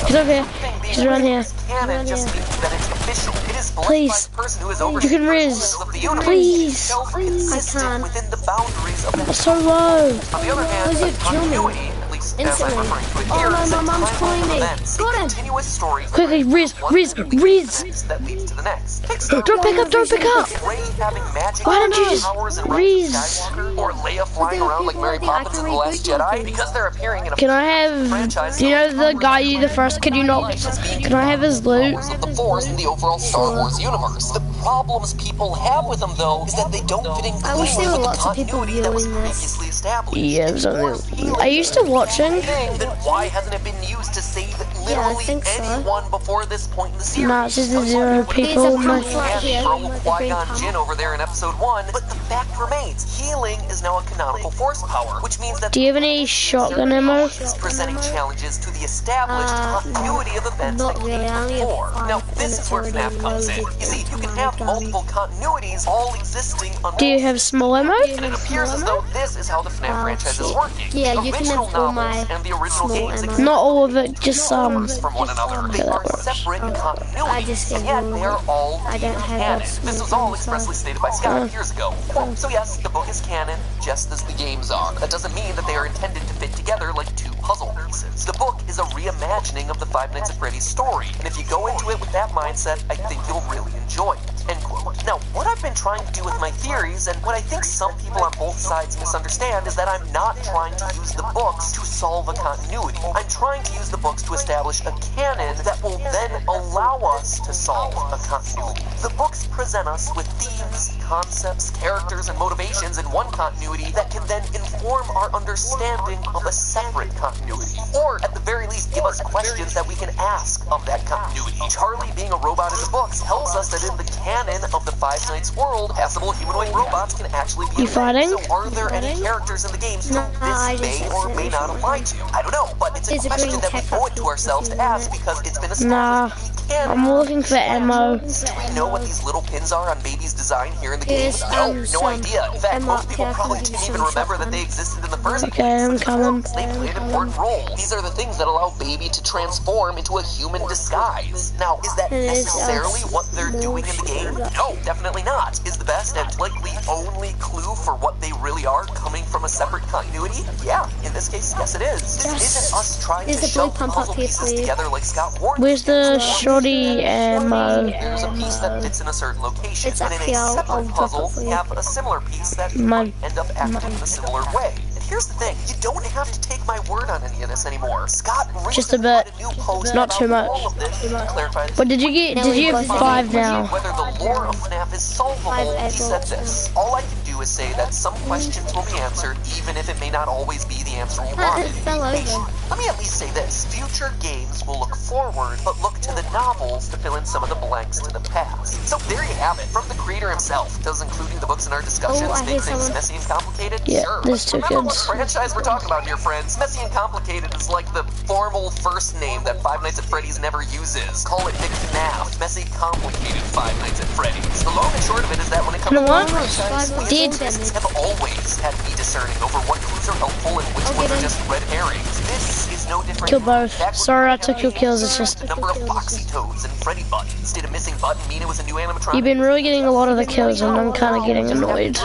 Speaker 1: He's over here. He's around here.
Speaker 6: canon just means that it's official. It is believed
Speaker 1: Please.
Speaker 6: by the person who is
Speaker 1: You can Riz.
Speaker 6: of the universe.
Speaker 1: Please.
Speaker 6: Self-consistent
Speaker 4: I can.
Speaker 6: within the boundaries of the
Speaker 1: So low.
Speaker 6: On the other hand,
Speaker 4: Who's it,
Speaker 6: continuity, at least as I'm
Speaker 4: Instantly.
Speaker 6: referring to it
Speaker 4: Oh,
Speaker 6: here,
Speaker 4: no,
Speaker 6: is a
Speaker 4: my mom's
Speaker 6: timeline
Speaker 4: calling
Speaker 6: of
Speaker 4: me.
Speaker 6: events, a
Speaker 4: Got him.
Speaker 6: continuous story
Speaker 1: Quickly, Riz.
Speaker 6: that leads to the next.
Speaker 1: Don't pick up.
Speaker 6: Rey having magic
Speaker 1: Why don't you just
Speaker 6: powers and
Speaker 1: Riz?
Speaker 6: Skywalker, or Leia flying around like Mary Poppins in The Last Jedi, because they're appearing in a
Speaker 1: Can I have? Do you know the guy you the first kid you knocked? Can I have his loot?
Speaker 6: of the Force in the overall Star Wars universe. The problems people have with them, though, is that they don't fit in
Speaker 4: I wish there
Speaker 6: cleanly
Speaker 4: were
Speaker 6: with the
Speaker 4: lots of people
Speaker 6: continuity that was
Speaker 4: viewing this.
Speaker 6: previously established.
Speaker 1: Yeah, are you still watching?
Speaker 6: Then why hasn't it been used to save literally
Speaker 4: think so.
Speaker 6: anyone before this point in the series?
Speaker 1: Nah, it's just the 0
Speaker 4: There's a
Speaker 1: people.
Speaker 4: pump right here.
Speaker 6: Throw
Speaker 4: The green
Speaker 6: Qui-Gon
Speaker 4: pump.
Speaker 6: Jinn over there in episode 1, but the fact remains, healing is now a canonical force power, which means that
Speaker 1: Do you have any shotgun ammo?
Speaker 6: is presenting challenges to the established continuity of events
Speaker 4: not
Speaker 6: that
Speaker 4: really,
Speaker 6: came
Speaker 4: I only have
Speaker 6: before.
Speaker 4: 5
Speaker 6: Now,
Speaker 4: and
Speaker 6: this
Speaker 4: it's
Speaker 6: is where
Speaker 4: already
Speaker 6: FNAF comes in.
Speaker 4: loaded
Speaker 6: You see, you can
Speaker 4: with
Speaker 6: have
Speaker 4: my gun.
Speaker 6: multiple continuities all existing under.
Speaker 1: Do you have small ammo?
Speaker 6: And it appears as though this is how the FNAF franchise is working.
Speaker 4: Yeah,
Speaker 6: the
Speaker 4: you can
Speaker 6: original
Speaker 4: have all
Speaker 6: novels
Speaker 4: my
Speaker 6: and the original
Speaker 4: small
Speaker 6: games
Speaker 4: ammo.
Speaker 6: exist
Speaker 1: Not all of it, just some.
Speaker 6: from one another. They
Speaker 1: that
Speaker 6: are
Speaker 1: works.
Speaker 6: separate
Speaker 4: I
Speaker 6: continuities,
Speaker 4: just
Speaker 6: and
Speaker 4: did
Speaker 6: yet
Speaker 4: all of
Speaker 6: they are
Speaker 4: it.
Speaker 6: all
Speaker 4: I don't have
Speaker 6: canon.
Speaker 4: a
Speaker 6: This
Speaker 4: small
Speaker 6: was all
Speaker 4: ammo,
Speaker 6: expressly
Speaker 4: so-
Speaker 6: stated by Scott years ago. So yes, the book is canon, just as the games are. That doesn't mean that they are intended to fit together like two puzzle pieces. The book is a reimagining of the Five Nights at Freddy's story, and if you go into it with that mindset, I think you'll really enjoy it. End quote. Now, what I've been trying to do with my theories, and what I think some people on both sides misunderstand, is that I'm not trying to use the books to solve a continuity. I'm trying to use the books to establish a canon that will then allow us to solve a continuity. The books present us with themes, concepts, characters, and motivations in one continuity that can then inform our understanding of a separate continuity. Or, at the very least, give us questions that we can ask of that continuity. Charlie being a robot in the books tells us that in the canon of the Five Nights world, passable humanoid robots can actually be
Speaker 1: You fighting?
Speaker 6: So are there any characters in the games who
Speaker 4: No, I
Speaker 6: this
Speaker 4: just
Speaker 6: may or may not apply to? I don't know, but it's a
Speaker 4: There's a
Speaker 6: question
Speaker 4: green
Speaker 6: that we
Speaker 4: tech
Speaker 6: owe
Speaker 4: up
Speaker 6: it to
Speaker 4: here
Speaker 6: ourselves
Speaker 4: if
Speaker 6: to
Speaker 4: you want
Speaker 6: ask
Speaker 4: it.
Speaker 6: because it's been
Speaker 1: Nah,
Speaker 6: established to be canon.
Speaker 1: I'm looking for ammo.
Speaker 6: Do we know what these little pins are on Baby's design here in the game?
Speaker 4: Here's,
Speaker 6: No, no
Speaker 4: some
Speaker 6: idea. In fact,
Speaker 4: ammo
Speaker 6: most people
Speaker 4: here, I can
Speaker 6: probably
Speaker 4: give you
Speaker 6: didn't even
Speaker 4: some
Speaker 6: remember that
Speaker 4: shotgun.
Speaker 6: they existed in the first place.
Speaker 1: Okay, I'm coming.
Speaker 6: They play an important role. These are the things that allow Baby to transform into a human disguise. Now, is that
Speaker 4: It is,
Speaker 6: necessarily what they're doing in the game? No, definitely not. Is the best and likely only clue for what they really are coming from a separate continuity? Yeah, in this case, yes it is. This isn't us trying
Speaker 4: Is
Speaker 6: to
Speaker 4: the blue
Speaker 6: shove
Speaker 4: pump
Speaker 6: puzzle
Speaker 4: up here,
Speaker 6: pieces
Speaker 4: please?
Speaker 6: together like Scott warned.
Speaker 1: Where's the shorty ammo?
Speaker 6: There's a piece that fits in a certain location,
Speaker 4: It's
Speaker 6: and
Speaker 4: up
Speaker 6: in
Speaker 4: here,
Speaker 6: a
Speaker 4: I'll
Speaker 6: separate
Speaker 4: drop
Speaker 6: puzzle,
Speaker 4: it for
Speaker 6: we
Speaker 4: you.
Speaker 6: have a similar piece that
Speaker 1: My-
Speaker 6: might end up acting in a similar way. And here's the thing, you don't have to take my word on any of this anymore. Scott
Speaker 1: Just a
Speaker 6: recently
Speaker 1: bit.
Speaker 6: had a new post
Speaker 1: Not
Speaker 6: about
Speaker 1: too much.
Speaker 6: all of this to clarify this.
Speaker 1: But did you have 5 now?
Speaker 6: Whether the lore of FNAF is solvable, he said this. All I can do is say that some questions will be answered, even if it may not always be the answer you
Speaker 4: Ah,
Speaker 6: wanted.
Speaker 4: it fell over.
Speaker 6: Let me at least say this. Future games will look forward, but look to the novels to fill in some of the blanks to the past. So there you have it. From the creator himself. Does including the books in our discussions
Speaker 4: Oh, I
Speaker 6: make
Speaker 4: hear
Speaker 6: things
Speaker 4: someone.
Speaker 6: messy and complicated?
Speaker 1: Yeah,
Speaker 6: Sure.
Speaker 1: there's two
Speaker 6: Remember
Speaker 1: kids.
Speaker 6: what franchise we're talking about here, friends. Messy and complicated is like the formal first name that Five Nights at Freddy's never uses. Call it McFNAF. Messy, complicated Five Nights at Freddy's. The long and short of it is that when it comes
Speaker 1: You
Speaker 6: to
Speaker 1: know what?
Speaker 6: the franchise,
Speaker 1: Did-
Speaker 6: lists have always had me discerning over what clues are helpful and which ones are just red herrings. This is no different.
Speaker 1: Kill both.
Speaker 6: Back when
Speaker 1: Sorry,
Speaker 6: we
Speaker 1: I took your kills, it's just-
Speaker 6: the number of Foxy Toads and Freddy buttons. Did a missing button mean it was a new animatronic?
Speaker 1: You've been really getting a lot of the kills, and I'm kind of getting annoyed.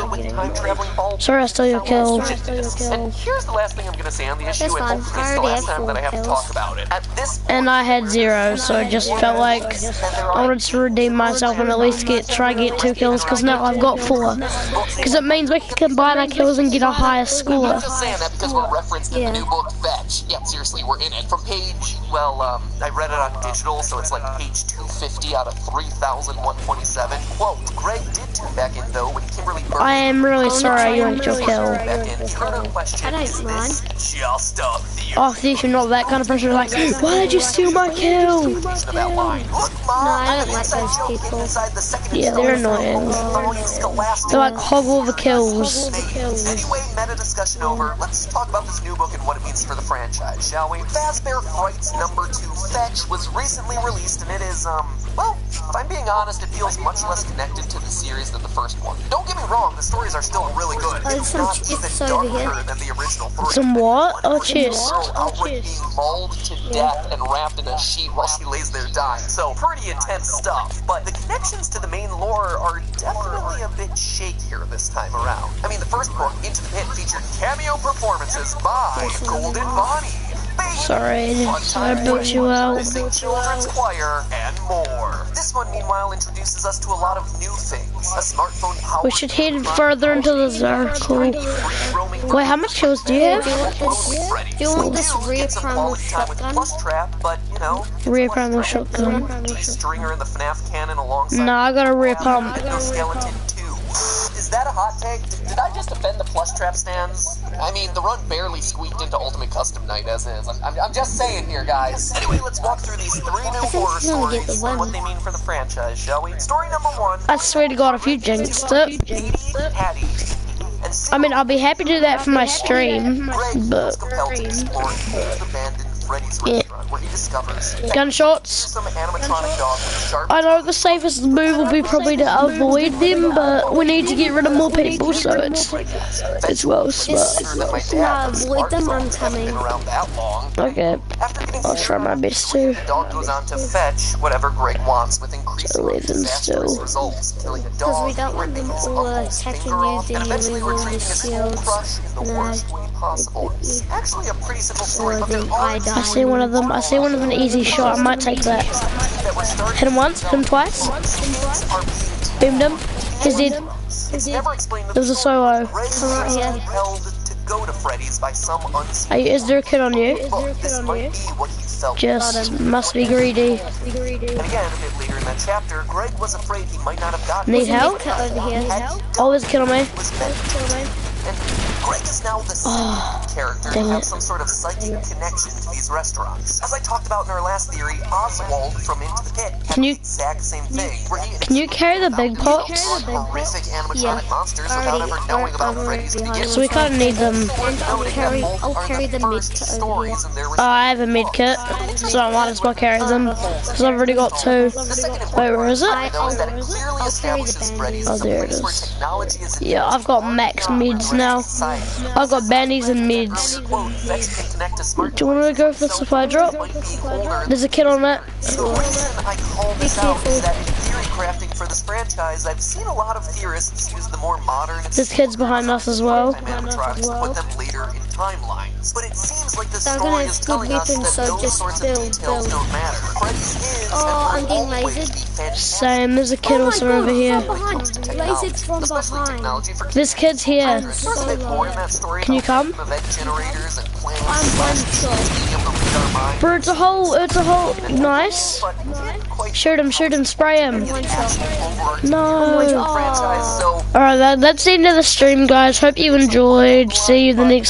Speaker 1: Sorry, I stole your kill.
Speaker 6: And here's the last thing I'm gonna say on the issue,
Speaker 4: That's
Speaker 6: and
Speaker 4: fine.
Speaker 6: hopefully
Speaker 4: I
Speaker 6: it's the
Speaker 4: already
Speaker 6: last
Speaker 4: have
Speaker 6: time that I have to
Speaker 4: 4
Speaker 6: talk about it. At this point,
Speaker 1: And I had 0, so I just felt like I wanted to redeem myself and at least try get 2 kills, because now I've got 4. Because it means we can combine our kills and get a higher score.
Speaker 6: I'm just saying that because we're referenced in the new book Fetch. Yeah, seriously, we're in it. From page, well, I read it on digital, so it's like page 250 out of 3,127. Quote, Greg did tune back in though when Kimberly Burke...
Speaker 1: I am really sorry you went your kill.
Speaker 6: Back in. Further question,
Speaker 4: I don't
Speaker 6: is
Speaker 4: mind.
Speaker 6: this just a theory?
Speaker 1: Oh, Thief, you're not that kind of person. Like, why did you steal my kill?
Speaker 6: Of that line. Look, Mom,
Speaker 4: No, I
Speaker 6: I'm
Speaker 4: don't
Speaker 6: an
Speaker 4: like
Speaker 6: inside
Speaker 4: those
Speaker 6: joke
Speaker 4: people.
Speaker 6: inside the second
Speaker 1: Yeah, they're annoying. They're like hoggle the kills.
Speaker 6: Anyway, meta discussion over. Let's talk about this new book and what it means for the franchise, shall we? Fazbear Frights number 2 Fetch was recently released, and it is, well, if I'm being honest, it feels much less connected to the series than the first one. Don't get me wrong, the stories are still really good.
Speaker 4: there's
Speaker 6: It's
Speaker 4: some
Speaker 6: not
Speaker 4: chips
Speaker 6: even
Speaker 4: over here.
Speaker 6: darker than the original 3.
Speaker 1: Some what? Oh, chest.
Speaker 6: Girl outright being mauled to death and wrapped in a sheet while she lays there dying. So, pretty intense stuff. But the connections to the main lore are definitely a bit shakier this time around. I mean, the first book, Into the Pit, featured cameo performances by Golden Bonnie,
Speaker 1: Sorry, I built you out.
Speaker 6: Missing Children's Choir, and more. This one, meanwhile, introduces us to a lot of new things. A smartphone powered
Speaker 1: We should head further into the circle.
Speaker 6: free roaming
Speaker 1: Wait, how much kills do you have?
Speaker 4: Do you want this rear primal shotgun?
Speaker 6: But, you know,
Speaker 1: Rear primal shotgun.
Speaker 6: stringer in the FNAF cannon alongside
Speaker 1: No, I got a rear pump.
Speaker 6: skeleton 2. Is that a hot take? Did I just offend the plush trap stands? I mean, the run barely squeaked into Ultimate Custom Night as is. I'm just saying here, guys. Anyway, let's walk through these 3 new horror stories and what they mean for the franchise, shall we? Story number 1.
Speaker 1: I swear to God, if you jinxed it.
Speaker 6: Hattie.
Speaker 1: I mean, I'll be happy to do that for my stream, but
Speaker 6: Compelled to explore an abandoned Freddy's restaurant where he discovers
Speaker 1: gunshots.
Speaker 6: some animatronic dog with sharp
Speaker 1: I know the safest move will be probably to avoid them, but we need to get rid of more people, so it's well smart.
Speaker 4: Avoid them, I'm coming.
Speaker 6: around that long.
Speaker 1: Okay, I'll try my best to.
Speaker 6: The dog goes on to fetch whatever Greg wants with increasingly
Speaker 1: Leave them
Speaker 6: disastrous
Speaker 1: still.
Speaker 6: results, killing a
Speaker 4: Because
Speaker 6: dog,
Speaker 4: we don't want them
Speaker 6: ripping his
Speaker 4: all
Speaker 6: uncle's
Speaker 4: attacking
Speaker 6: finger
Speaker 4: you,
Speaker 6: off,
Speaker 4: then
Speaker 6: and
Speaker 4: you
Speaker 6: eventually
Speaker 4: lose all
Speaker 6: retrieving
Speaker 4: the
Speaker 6: his whole
Speaker 4: shields.
Speaker 6: crush in the worst way possible. It's actually a pretty simple story, but there
Speaker 4: then
Speaker 6: are
Speaker 4: I die.
Speaker 1: I see one of them. I see one of an easy shot. I might take that.
Speaker 6: that were starting
Speaker 1: Hit him once. Hit him twice.
Speaker 6: are being
Speaker 1: Beamed him. He's dead.
Speaker 6: It's never explained
Speaker 1: There was a solo.
Speaker 6: Greg was compelled to go to Freddy's by some unseen
Speaker 1: Is there a kid on you?
Speaker 6: book. This might be what he felt.
Speaker 1: Just must be greedy.
Speaker 6: And again, a bit later in that chapter, Greg was afraid he might not have gotten
Speaker 1: Need help?
Speaker 4: Cut over here.
Speaker 1: Oh, there's a kid on me.
Speaker 6: was meant to. And Greg is now the second character to
Speaker 1: dang
Speaker 6: have
Speaker 1: it.
Speaker 6: some sort of psychic connection to these restaurants. As I talked about in our last theory, Oswald from Into the Pit had
Speaker 1: Can you-
Speaker 6: the exact same thing, where he
Speaker 1: Can you carry the big pots?
Speaker 6: horrific animatronic
Speaker 4: Yeah.
Speaker 6: monsters without
Speaker 4: Already-
Speaker 6: ever knowing about
Speaker 4: already
Speaker 6: Freddy's to
Speaker 4: behind
Speaker 6: begin
Speaker 4: us.
Speaker 1: So we kind of need them.
Speaker 4: And I'll carry the mid
Speaker 6: first
Speaker 4: kit over here.
Speaker 6: stories in their
Speaker 1: Oh, I have a mid kit, so I might as well carry them. Because I've already got 2. Wait, where is it?
Speaker 6: though is that it clearly
Speaker 4: I'll carry the
Speaker 6: establishes Freddy's
Speaker 1: Oh,
Speaker 6: as a
Speaker 1: there it
Speaker 6: place where
Speaker 1: is.
Speaker 6: technology is
Speaker 1: Yeah, I've got max mids now. I've got bandies and mids.
Speaker 6: quote, Vex can connect to smart
Speaker 1: Do you want to go for the supply drop?
Speaker 6: being older.
Speaker 1: There's a kid on it.
Speaker 6: The reason I call this out is that in theory crafting for this franchise, I've seen a lot of theorists use the more modern and
Speaker 1: This kid's behind us as well.
Speaker 6: animatronics to put them later in timelines. But it seems like the
Speaker 4: They're
Speaker 6: story
Speaker 4: gonna
Speaker 6: is
Speaker 4: have
Speaker 6: telling
Speaker 4: good
Speaker 6: us
Speaker 4: weapons,
Speaker 6: that
Speaker 4: so
Speaker 6: those
Speaker 4: just
Speaker 6: sorts
Speaker 4: build,
Speaker 6: of details
Speaker 4: build.
Speaker 6: don't matter. Freddy's is
Speaker 4: Oh,
Speaker 6: and
Speaker 4: I'm
Speaker 6: will
Speaker 4: getting
Speaker 6: always
Speaker 4: lasered.
Speaker 6: be fantastic.
Speaker 1: Same, there's a kid also over here.
Speaker 4: Lasered from
Speaker 6: Especially
Speaker 4: behind.
Speaker 6: technology for
Speaker 1: This kid's here.
Speaker 6: There's a bit more in that story.
Speaker 1: Can you come?
Speaker 6: Event generators and
Speaker 4: I'm
Speaker 6: planets.
Speaker 4: one shot.
Speaker 6: Being able to read our minds.
Speaker 1: Bro, it's a hole, nice.
Speaker 6: But can't quite
Speaker 1: Shoot him, spray him.
Speaker 4: One shot.
Speaker 1: No.
Speaker 6: franchise, so
Speaker 1: Alright, that's the end of the stream, guys. Hope you enjoyed. See you the next